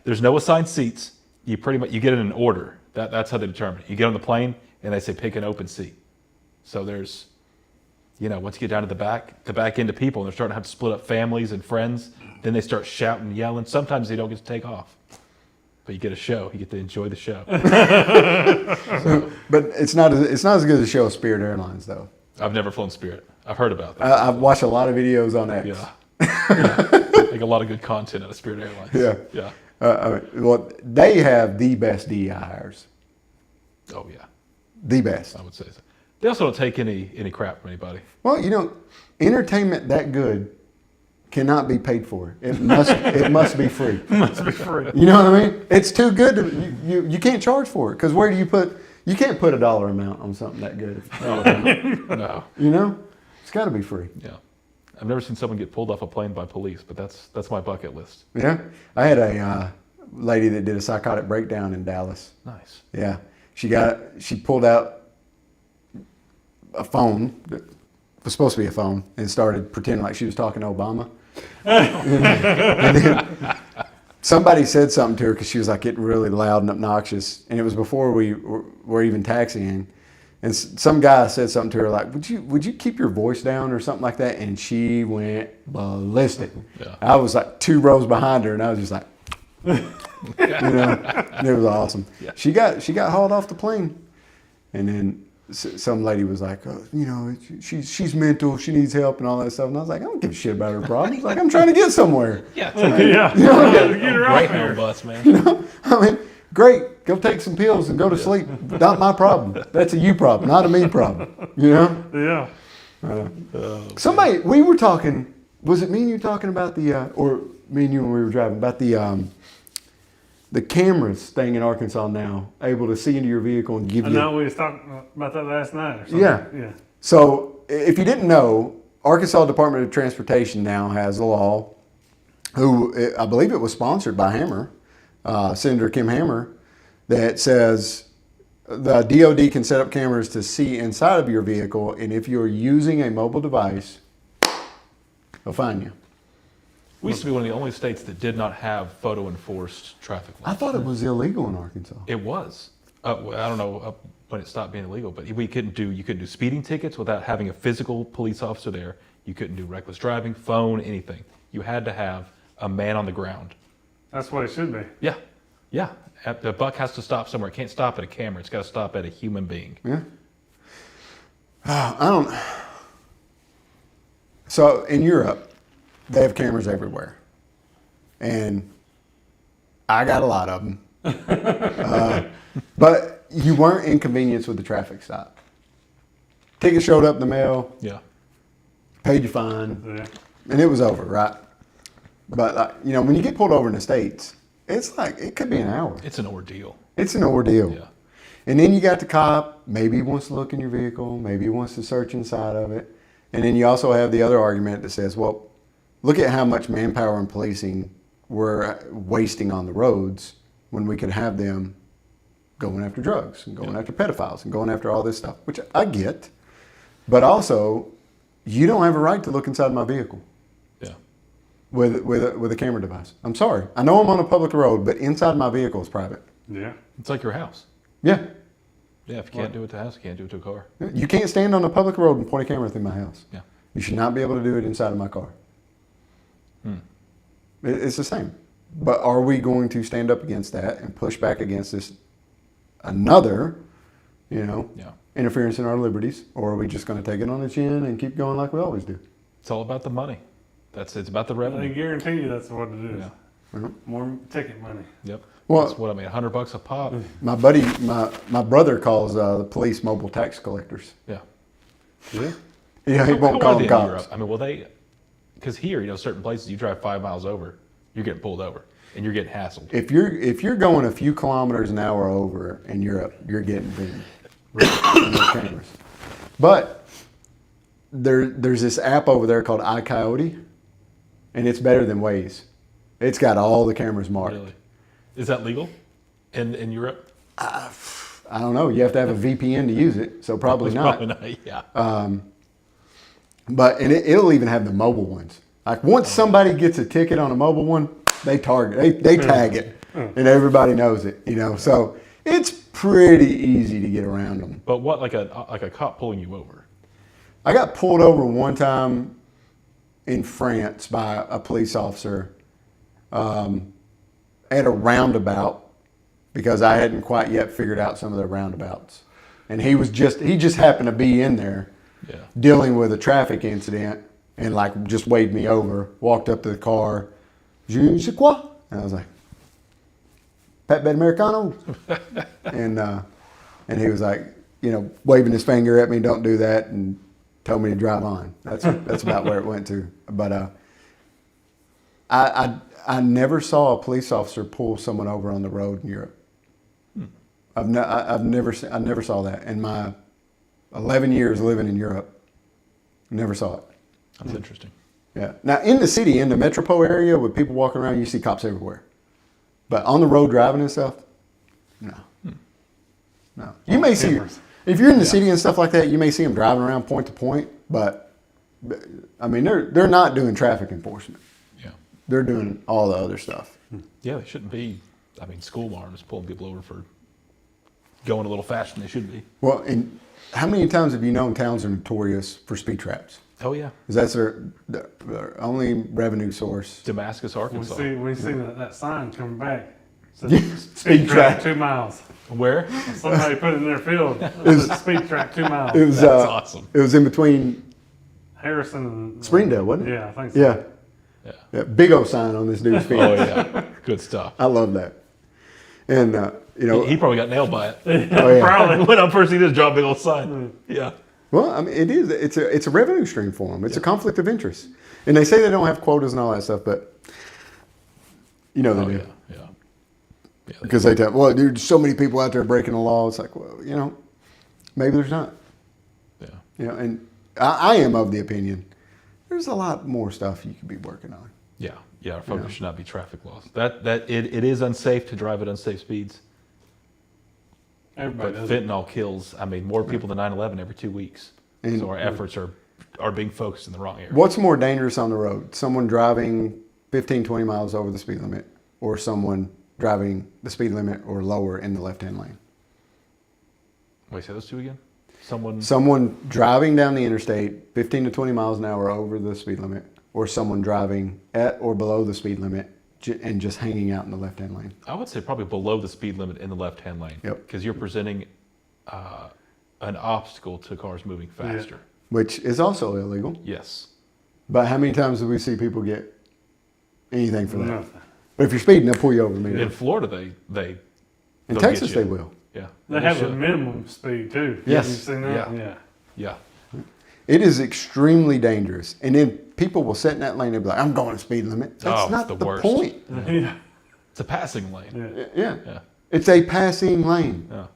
there's no assigned seats. You pretty much you get in an order. That's how they determine it. You get on the plane and they say pick an open seat. So there's, you know, once you get down to the back end of people, and they're starting to have to split up families and friends. Then they start shouting, yelling. Sometimes they don't get to take off, but you get a show. You get to enjoy the show. But it's not as good as the show of Spirit Airlines though. I've never flown Spirit. I've heard about that. I've watched a lot of videos on X. Yeah. Make a lot of good content out of Spirit Airlines. Yeah. Yeah. Well, they have the best DEI hires. Oh yeah. The best. I would say so. They also don't take any crap from anybody. Well, you know, entertainment that good cannot be paid for. It must be free. Must be free. You know what I mean? It's too good to you can't charge for it, because where do you can't put a dollar amount on something that good. No. You know? It's got to be free. Yeah. I've never seen someone get pulled off a plane by police, but that's my bucket list. Yeah. I had a lady that did a psychotic breakdown in Dallas. Nice. Yeah. She pulled out a phone that was supposed to be a phone and started pretending like she was talking to Obama. And then somebody said something to her because she was like getting really loud and obnoxious, and it was before we were even taxiing. And some guy said something to her like, "Would you keep your voice down?" or something like that, and she went ballistic. Yeah. I was like 2 rows behind her, and I was just like, you know, it was awesome. Yeah. She got hauled off the plane, and then some lady was like, oh, you know, she's mental, she needs help and all that stuff. And I was like, I don't give a shit about her problems. Like, I'm trying to get somewhere. Yeah. Yeah. Get Get her out Greyhound there. bus, man. You know, I mean, great, go take some pills and go to sleep. Not my problem. That's a you problem, not a me problem. You know. Yeah. Somebody, we were talking. Was it me and you talking about or me and you when we were driving about the cameras thing in Arkansas now, able to see into your vehicle and give I you. know we was talking about that last night. Or something. Yeah. Yeah. So if you didn't know, Arkansas Department of Transportation now has a law, who I believe it was sponsored by Hammer, Senator Kim Hammer, that says the DOD can set up cameras to see inside of your vehicle, and if you're using a mobile device, they'll fine you. We used to be one of the only states that did not have photo enforced traffic I laws. thought it was illegal in Arkansas. It was. Well, I don't know when it stopped being illegal, but you couldn't do speeding tickets without having a physical police officer there. You couldn't do reckless driving, phone, anything. You had to have a man on the ground. That's what it should be. Yeah, yeah. The buck has to stop somewhere. It can't stop at a camera. It's got to stop at a human being. Yeah. I don't. So in Europe, they have cameras everywhere, and I got a lot of them. But you weren't inconvenienced with the traffic stop. Ticket showed up in the mail, Yeah. paid your fine, Yeah. and it was over, right? But you know, when you get pulled over in the States, it's like it could be an hour. It's an ordeal. It's an ordeal. Yeah. And then you got the cop. Maybe he wants to look in your vehicle. Maybe he wants to search inside of it. And then you also have the other argument that says, well, look at how much manpower and policing we're wasting on the roads when we could have them going after drugs and going after pedophiles and going after all this stuff, which I get. But also, you don't have a right to look inside my vehicle. Yeah. with a camera device. I'm sorry. I know I'm on a public road, but inside my vehicle is private. Yeah. It's like your house. Yeah. Yeah, if you can't do it to a house, you can't do it to a car. You can't stand on a public road and point a camera through my house. Yeah. You should not be able to do it inside of my car. It's the same. But are we going to stand up against that and push back against this another, Yeah. interference in our liberties, or are we just going to take it on the chin and keep going like we always do? It's all about the money. It's about the They revenue. guarantee you that's what it is. Yeah. More ticket money. Yep. Well- That's what I mean. $100 a pop. My buddy, my brother calls the police mobile tax collectors. Yeah. Yeah. Yeah, he won't How call are they them in Europe? cops. I mean, will they? Because here, certain places you drive 5 miles over, you're getting pulled over and you're getting hassled. If you're going a few kilometers an hour over in Europe, you're getting beaten. No cameras. But there's this app over there called iCoyote, and it's better than Waze. It's got all the cameras marked. Really? Is that legal in Europe? I don't know. You have to have a VPN to use it, so probably not. Probably not. Yeah. But it'll even have the mobile ones. Like once somebody gets a ticket on a mobile one, they target, they tag it, and everybody knows it. So it's pretty easy to get around them. But what, like a cop pulling you over? I got pulled over one time in France by a police officer at a roundabout because I hadn't quite yet figured out some of the roundabouts, and he just happened to be in there Yeah. dealing with a traffic incident and just waved me over, walked up to the car, je sais quoi? And I was like, Pat Bet Americano? and he was like, waving his finger at me, don't do that, and told me to drive on. That's about where it went to. But I never saw a police officer pull someone over on the road in Europe. I never saw that in my 11 years living in Europe. Never saw it. That's interesting. Yeah. Now in the city, in the metropole area, with people walking around, you see cops everywhere. But on the road driving and stuff, no. No. You may see, if you're in the city and stuff like that, you may see them driving around point to point. But I mean, they're not doing traffic enforcement. Yeah. They're doing all the other stuff. Yeah, they shouldn't be. I mean, school arms pulling people over for going a little faster than they should be. Well, and how many times have you known towns are notorious for speed traps? Oh yeah. Because that's their only revenue source. Damascus, Arkansas. We see that sign coming back. Says, Speed trap. 2 miles. Where? Somebody put it in their field. It says speed track 2 miles. It was That's awesome. It was in between Harrison and Springdale, wasn't it? Yeah, I think so. Yeah. Yeah. Big O sign on this dude's feet. Oh yeah. Good stuff. I love that. And He probably got nailed by it. oh, yeah. Probably. When I first see this, drop a big old sign. Yeah. Well, I mean, it is. It's a revenue stream for them. It's a conflict of interest, and they say they don't have quotas and all that stuff, but they Oh do. yeah. Yeah. Yeah. Because they tell, well, there's so many people out there breaking the law. It's like, well, maybe there's not. Yeah. And I am of the opinion there's a lot more stuff you could be working on. Yeah. Yeah. Our focus should not be traffic laws. It is unsafe to drive at unsafe speeds. Everybody But does it. fentanyl kills, more people than 9/11 every 2 weeks. And- So our efforts are being focused in the wrong area. What's more dangerous on the road? Someone driving 15, 20 miles over the speed limit, or someone driving the speed limit or lower in the left-hand lane? Wait, say those two again? Someone driving down the interstate 15 to 20 miles an hour over the speed limit, or someone driving at or below the speed limit and just hanging out in the left-hand lane. I would say probably below the speed limit in the left-hand lane. Yep. Because you're presenting an obstacle to cars moving faster. Which is also illegal. Yes. But how many times do we see people get anything for that? Nothing. But if you're speeding, they'll pull you over immediately. In Florida, they In they'll Texas, get you. they will. Yeah. They have a minimum speed too. Yes. You seen that? Yeah. Yeah. It is extremely dangerous. And then people will sit in that lane and be like, I'm going to speed limit. That's Oh, not the the worst. point. Yeah. It's a passing lane. Yeah. Yeah. Yeah. It's a passing lane. Yeah.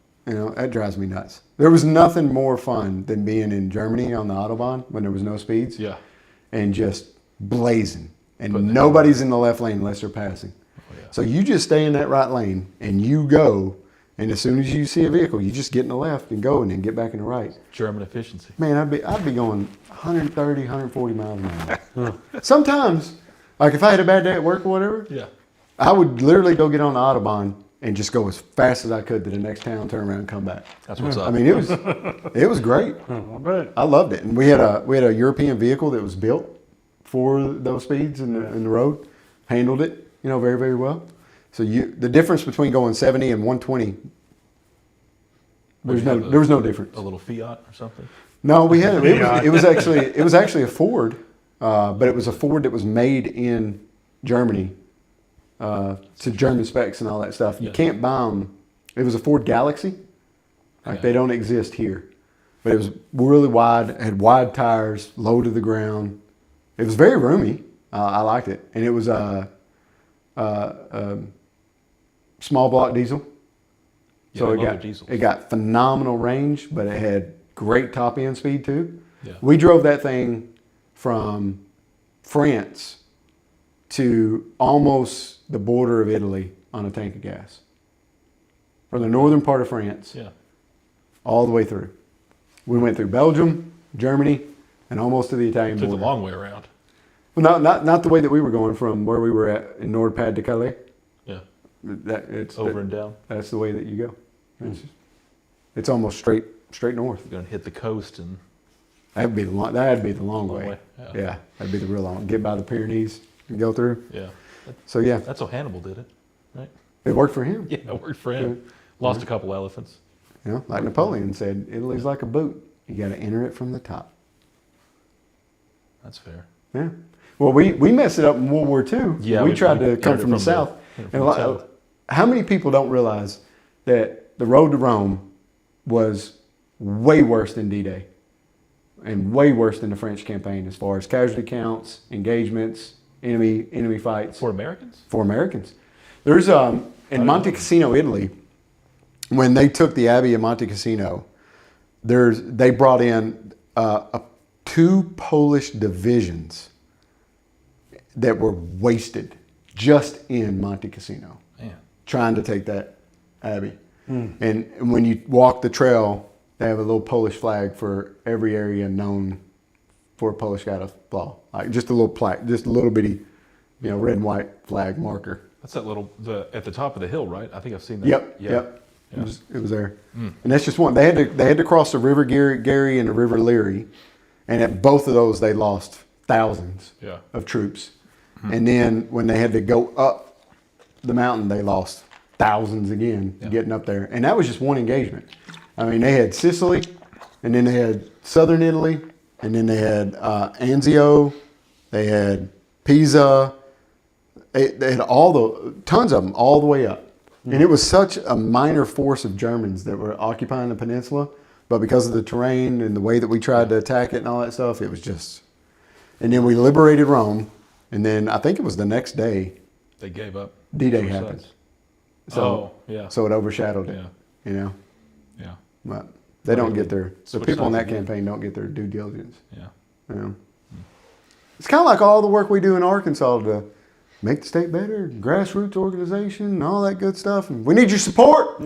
That drives me nuts. There was nothing more fun than being in Germany on the Autobahn when there was no speeds. Yeah. And just blazing. And Putting it nobody's in the left lane unless they're passing. Oh, yeah. So you just stay in that right lane and you go. And as soon as you see a vehicle, you just get in the left and go and then get back in the right. German efficiency. Man, I'd be going 130, 140 miles an hour. Sometimes Like if I had a bad day at work or whatever, Yeah. I would literally go get on the Autobahn and just go as fast as I could to the next town, turn around, and come back. That's what's up. I mean, it was great. I bet. I loved it, and we had a European vehicle that was built for those speeds in the road, handled it, very, very well. So the difference between going 70 and 120, there was no difference. A little Fiat or something. No, we had it was actually a Ford, but it was a Ford that was made in Germany to German specs and all that stuff. You Yeah. can't buy them. It was a Ford Galaxy, like they don't exist here, but it was really wide. It had wide tires, low to the ground. It was very roomy. I liked it, and it was a small block diesel. Yeah, So I it love got the diesels. it got phenomenal range, but it had great top end speed too. Yeah. We drove that thing from France to almost the border of Italy on a tank of gas. From the northern part of France Yeah. all the way through. We went through Belgium, Germany, and almost to the Italian Took the border. long way around. Well, not the way that we were going from where we were at in Nordpad to Calais. Yeah. It's Over and down. That's the way that you go. It's almost straight north. You're gonna hit the coast and That'd be the long Long way. way, yeah. Yeah, that'd be the real long. Get by the Pyrenees and go through. yeah. So yeah, That's how Hannibal did it, right? it worked for him. Yeah, it worked for him. Lost a couple elephants. Like Napoleon said, Italy's like a boot. You got to enter it from the top. That's fair. Yeah. Well, we messed it up in World War II. Yeah, we tried to come entered from the south. entered And from a the lot, south. how many people don't realize that the road to Rome was way worse than D-Day and way worse than the French campaign as far as casualty counts, engagements, enemy fights For Americans? for Americans. There's in Monte Cassino, Italy, when they took the Abbey of Monte Cassino, they brought in two Polish divisions that were wasted just in Monte Cassino Man. trying to take that abbey. And when you walk the trail, they have a little Polish flag for every area known for a Polish guy to fly. Like just a little plaque, just a little bitty, red and white flag marker. That's that little at the top of the hill, right? I think I've seen that. Yep. Yeah. Yep. Yeah. It was there, and that's just one. They had to cross the River Gary and the River Leary, and at both of those they lost thousands Yeah. of troops. And then when they had to go up the mountain, they lost thousands again getting up there. And that was just one engagement. I mean, they had Sicily, and then they had southern Italy, and then they had Anzio, they had Pisa. They had tons of them all the way up. And it was such a minor force of Germans that were occupying the peninsula, but because of the terrain and the way that we tried to attack it and all that stuff, it was just. And then we liberated Rome, and then I think it was the next day They gave up. D-Day Versailles. happened. Yeah. So it overshadowed it. Yeah. Yeah. But they don't get their. The Switch people in sides that again. campaign don't get their due diligence. Yeah. It's kind of like all the work we do in Arkansas to make the state better, grassroots organization, and all that good stuff. And we need your support.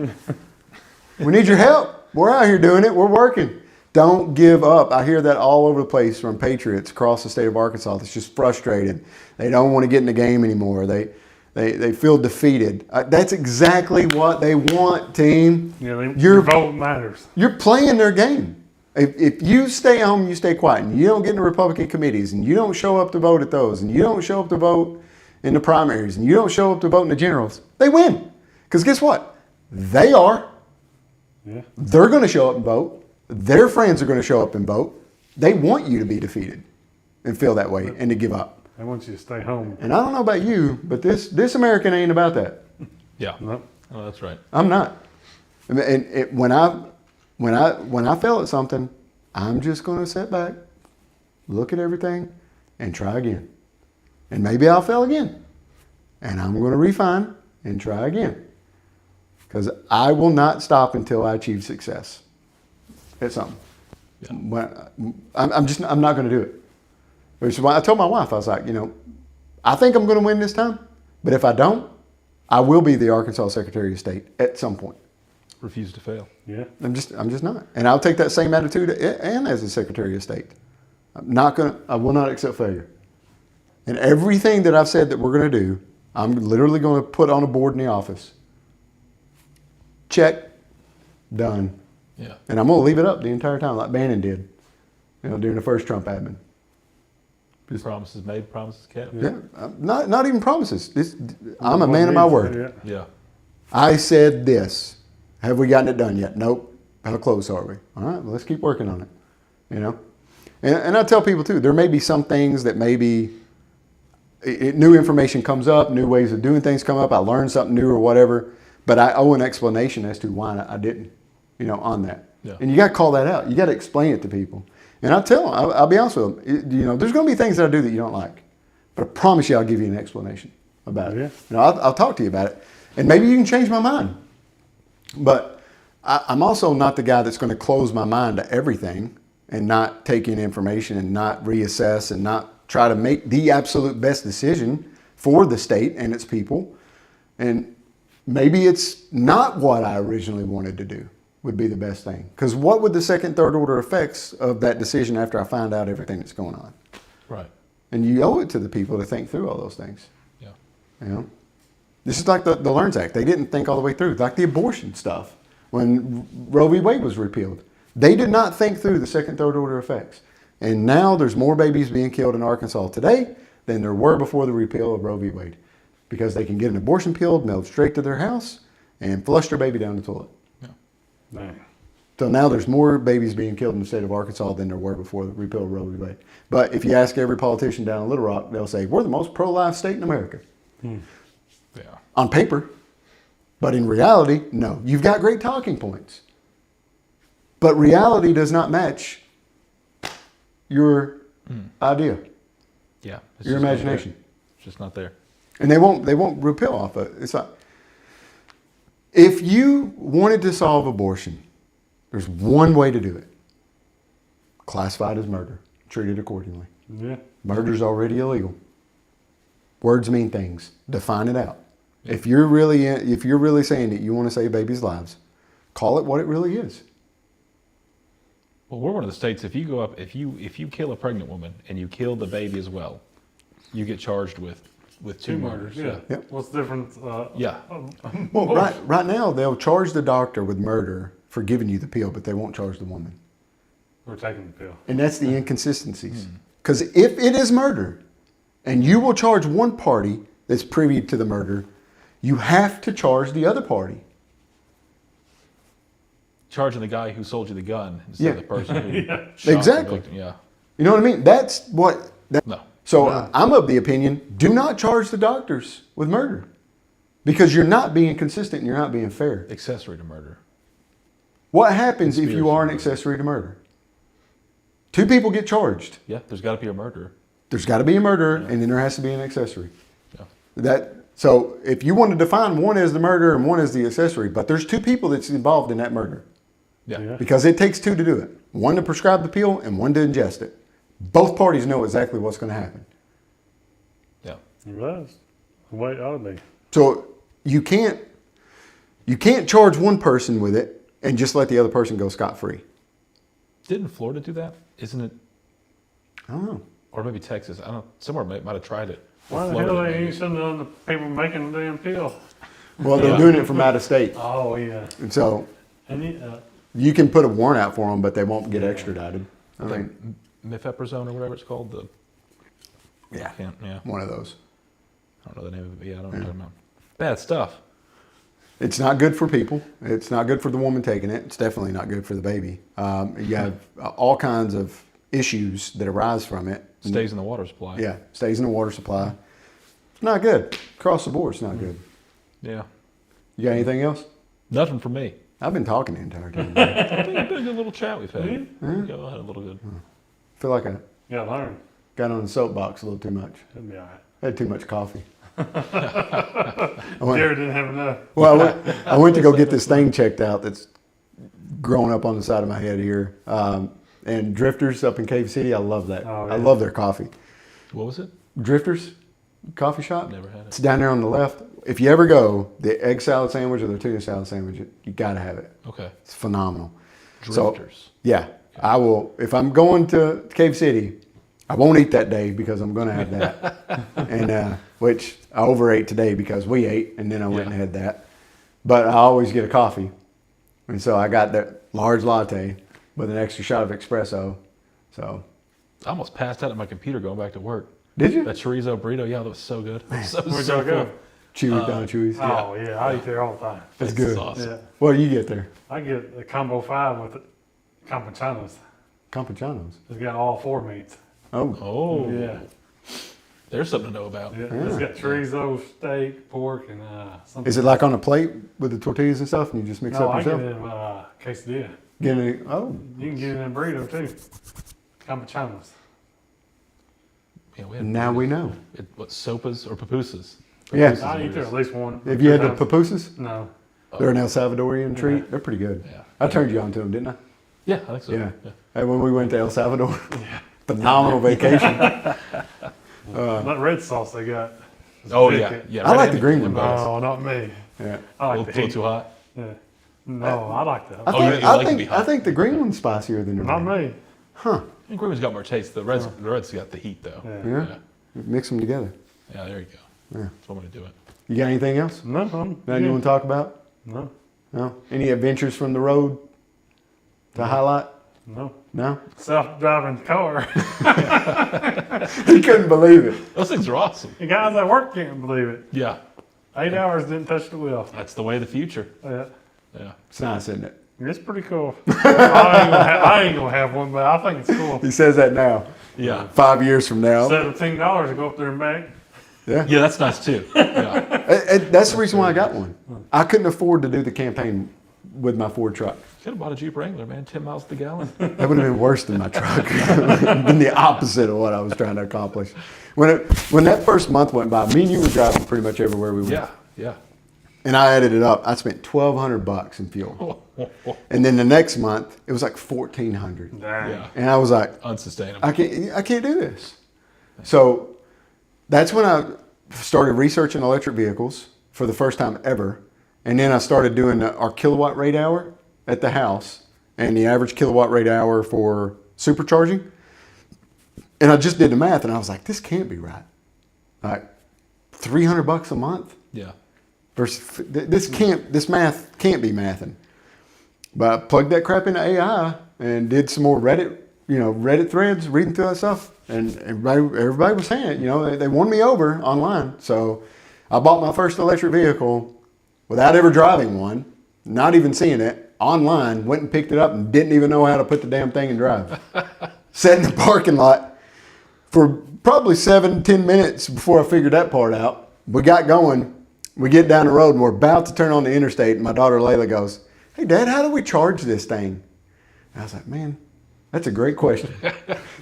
We need your help. We're out here doing it. We're working. Don't give up. I hear that all over the place from patriots across the state of Arkansas. That's just frustrated. They don't want to get in the game anymore. They feel defeated. That's exactly what they want, team. Yeah, You're- your vote matters. You're playing their game. If you stay home, you stay quiet, and you don't get in the Republican committees, and you don't show up to vote at those, and you don't show up to vote in the primaries, and you don't show up to vote in the generals, they win. Because guess what? They are. Yeah. They're going to show up and vote. Their friends are going to show up and vote. They want you to be defeated and feel that way and to give up. They want you to stay home. And I don't know about you, but this American ain't about that. Yeah. Nope. Oh, that's right. I'm not. When I fail at something, I'm just going to sit back, look at everything, and try again. And maybe I'll fail again. And I'm going to refine and try again. Because I will not stop until I achieve success at something. Yeah. I'm not going to do it. Which is why I told my wife, I was like, I think I'm going to win this time. But if I don't, I will be the Arkansas Secretary of State at some point. Refuse to fail. Yeah. I'm just not. And I'll take that same attitude and as a Secretary of State. I will not accept failure. And everything that I've said that we're going to do, I'm literally going to put on a board in the office. Check, done. Yeah. And I'm going to leave it up the entire time like Bannon did, during the first Trump admin. Promises made, promises kept. Yeah, not even promises. I'm a man of my word. Yeah. I said this. Have we gotten it done yet? Nope. How close are we? All right, well, let's keep working on it. And I tell people too, there may be some things that maybe new information comes up, new ways of doing things come up. I learned something new or whatever, but I owe an explanation as to why I didn't, on that. Yeah. And you got to call that out. You got to explain it to people. And I'll tell them, I'll be honest with them, there's going to be things that I do that you don't like, but I promise you I'll give you an explanation about it. Yeah. I'll talk to you about it. And maybe you can change my mind. But I'm also not the guy that's going to close my mind to everything and not take in information and not reassess and not try to make the absolute best decision for the state and its people. And maybe it's not what I originally wanted to do would be the best thing. Because what would the second, third order effects of that decision after I find out everything that's going on? Right. And you owe it to the people to think through all those things. Yeah. This is like the Learns Act. They didn't think all the way through. Like the abortion stuff when Roe v. Wade was repealed. They did not think through the second, third order effects. And now there's more babies being killed in Arkansas today than there were before the repeal of Roe v. Wade. Because they can get an abortion pill mailed straight to their house and flush their baby down the toilet. Dang. So now there's more babies being killed in the state of Arkansas than there were before the repeal of Roe v. Wade. But if you ask every politician down in Little Rock, they'll say, we're the most pro-life state in America. Yeah. On paper. But in reality, no. You've got great talking points. But reality does not match your idea, Yeah. It's your just not imagination. there. It's just not there. And they won't repeal off of it. It's like, if you wanted to solve abortion, there's one way to do it. Classify it as murder. Treat it accordingly. Yeah. Murder's already illegal. Words mean things. Define it out. If you're really saying that you want to save babies' lives, call it what it really is. Well, we're one of the states. If you go up, if you kill a pregnant woman and you kill the baby as well, you get charged with two murders. Yeah. Yep. What's the difference? Yeah. Well, right now they'll charge the doctor with murder for giving you the pill, but they won't charge the woman. We're taking the pill. And that's the inconsistencies. Because if it is murder, and you will charge one party that's privy to the murder, you have to charge the other party. Charging the guy who sold you the gun instead of the person who shot Exactly. the victim. Yeah. You know what I mean? That's what. No. So I'm of the opinion: do not charge the doctors with murder, because you're not being consistent and you're not being fair. Accessory to murder. What happens if you Conspiracy are an murder. accessory to murder? Two people get charged. Yeah. There's got to be a murderer. There's got to be a murderer, and then there has to be an accessory. Yeah. So if you want to define one as the murderer and one as the accessory, but there's two people that's involved in that murder. Yeah. Because it takes two to do it. One to prescribe the pill and one to ingest it. Both parties know exactly what's going to happen. Yeah. It does. The way it ought to be. So you can't charge one person with it and just let the other person go scot-free. Didn't Florida do that? Isn't it? I don't know. Or maybe Texas. I don't know. Somewhere might have tried it. Or Why the Florida, hell they maybe. ain't sending on the people making the damn pill? Well, they're doing it from out of state. Oh, yeah. And so And you can put a warrant out for them, but they won't get extradited. I think mifepristone or whatever it's called. Yeah. Yeah. One of those. I don't know the name of it, but yeah, I don't know what you're talking about. Bad stuff. It's not good for people. It's not good for the woman taking it. It's definitely not good for the baby. You have all kinds of issues that arise from it. Stays in the water supply. Yeah, stays in the water supply. It's not good. Across the board, it's not good. Yeah. You got anything else? Nothing for me. I've been talking the entire time. I think it's been a good little chat we've had. Mm-hmm. Yeah, I had a little good. I feel like I yeah, learn. got on the soapbox a little too much. It'll be all right. I had too much coffee. Jared didn't have enough. Well, I went to go get this thing checked out that's growing up on the side of my head here. And Drifters up in Cave City, I love that. Oh, yeah. I love their coffee. What was it? Drifters Coffee Shop. Never had it. It's down there on the left. If you ever go, the egg salad sandwich or the tuna salad sandwich, you got to have it. Okay. It's phenomenal. Drifters. So, yeah, I will. If I'm going to Cave City, I won't eat that day because I'm going to have that. And which I overate today because we ate, and then I went and had that. But I always get a coffee. And so I got that large latte with an extra shot of espresso. So I almost passed out at my computer going back to work. did you? That chorizo burrito, yeah, that was so good. So, Where'd so y'all go? full. Chewy, Don Chewy's. Oh, yeah, I eat there all the time. That's This is good. awesome. Yeah. What do you get there? I get the combo 5 with the Campuchanos. Campachanos. It's got all 4 meats. Oh, Oh, Yeah. There's something to know about. Yeah. It's got chorizo, steak, pork, and something. is it like on a plate with the tortillas and stuff, and you just mix No, up I get yourself? it in quesadilla. Get it? Oh, You can get it in burrito too. Campuchanos. Yeah, we had now we know. what, sopas or pupusas? Yeah. Pupusas I are eat there yours. at least one. Have you had the times. pupusas? No. They're an El Salvadorian treat. They're pretty good. Yeah. I turned you on to them, didn't I? Yeah, I think so. Yeah. Hey, when we went to El Salvador, phenomenal vacation. That red sauce they got. is Oh, thick. yeah. Yeah. I like red the onion green and one. butter. No, not me. Yeah. I A like little, the little heat. too hot. Yeah. No, I like that. I Oh, think, you like to be hot. I think the green one's spicier than the Not red. me. Huh. I think green one's got more taste. The red's got the heat though. Yeah. Yeah. Yeah. Mix them together. Yeah, there you go. Yeah. That's one way to do it. You got anything else? No, Nothing you want to talk about? No, No. Any adventures from the road to highlight? no. No. Self-driving car. He couldn't believe it. Those things are awesome. The guys at work can't believe it. Yeah. 8 hours didn't touch the wheel. That's the way of the future. Yeah. Yeah. It's nice, isn't it? It's pretty cool. I ain't gonna have one, but I think it's cool. He says that now. Yeah. 5 years from now. $17 to go up there and back. Yeah. Yeah, that's nice too. Yeah. That's the reason why I got one. I couldn't afford to do the campaign with my Ford truck. Could have bought a Jeep Wrangler, man. 10 miles to the gallon. That would have been worse than my truck. Been the opposite of what I was trying to accomplish. When that first month went by, me and you were driving pretty much everywhere we went. Yeah. Yeah. And I added it up. I spent $1,200 in fuel. And then the next month, it was like $1,400. Dang. Yeah. And I was like, Unsustainable. I can't do this. So that's when I started researching electric vehicles for the first time ever. And then I started doing our kilowatt rate hour at the house and the average kilowatt rate hour for supercharging. And I just did the math and I was like, this can't be right. Like $300 a month Yeah. versus this math can't be mathing. But I plugged that crap into AI and did some more Reddit threads, reading through that stuff, and everybody was saying it. They won me over online. So I bought my first electric vehicle without ever driving one, not even seeing it, online, went and picked it up and didn't even know how to put the damn thing in drive. Sat in the parking lot for probably 7-10 minutes before I figured that part out. We got going. We get down the road and we're about to turn on the interstate, and my daughter Layla goes, "Hey, Dad, how do we charge this thing?" And I was like, "Man, that's a great question."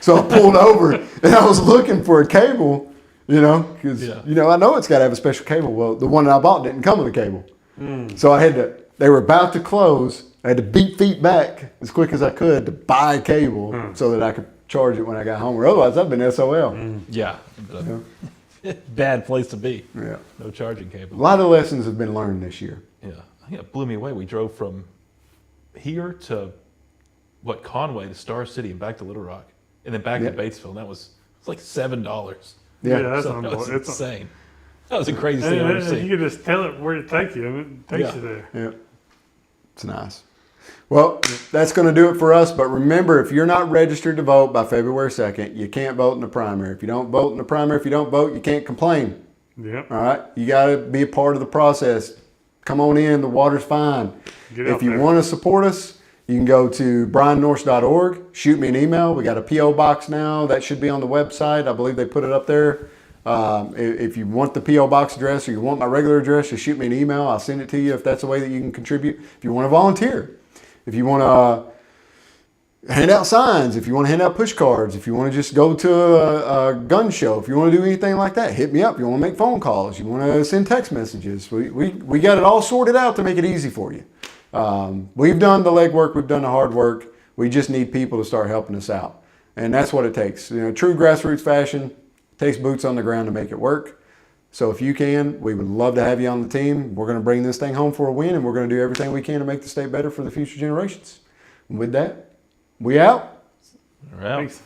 So I pulled over and I was looking for a cable, because I know it's got to have a special cable. Well, the one that I bought didn't come with a cable. So they were about to close. I had to beat feet back as quick as I could to buy a cable so that I could charge it when I got home. Or otherwise, I've been SOL. Yeah. Bad place to be. Yeah. No charging A cable. lot of lessons have been learned this year. Yeah. I think it blew me away. We drove from here to Conway to Star City and back to Little Rock, and then back to Batesville. And it's like $7. Yeah. that's So that was unbelievable. It's insane. That was the craziest thing I've ever you seen. can just tell it where to take you, and it takes Yeah. you there. Yeah. It's nice. Well, that's going to do it for us. But remember, if you're not registered to vote by February 2nd, you can't vote in the primary. If you don't vote in the primary, if you don't vote, you can't complain. Yep. All right? You got to be a part of the process. Come on in. The water's fine. Get If out you there. want to support us, you can go to briannorse.org. Shoot me an email. We got a P.O. box now. That should be on the website. I believe they put it up there. If you want the P.O. box address or you want my regular address, just shoot me an email. I'll send it to you if that's a way that you can contribute. If you want to volunteer, if you want to hand out signs, if you want to hand out push cards, if you want to just go to a gun show, if you want to do anything like that, hit me up. You want to make phone calls, you want to send text messages. We got it all sorted out to make it easy for you. We've done the legwork, we've done the hard work. We just need people to start helping us out. And that's what it takes. True grassroots fashion takes boots on the ground to make it work. So if you can, we would love to have you on the team. We're going to bring this thing home for a win, and we're going to do everything we can to make the state better for the future generations. And with that, we out. All right. Thanks.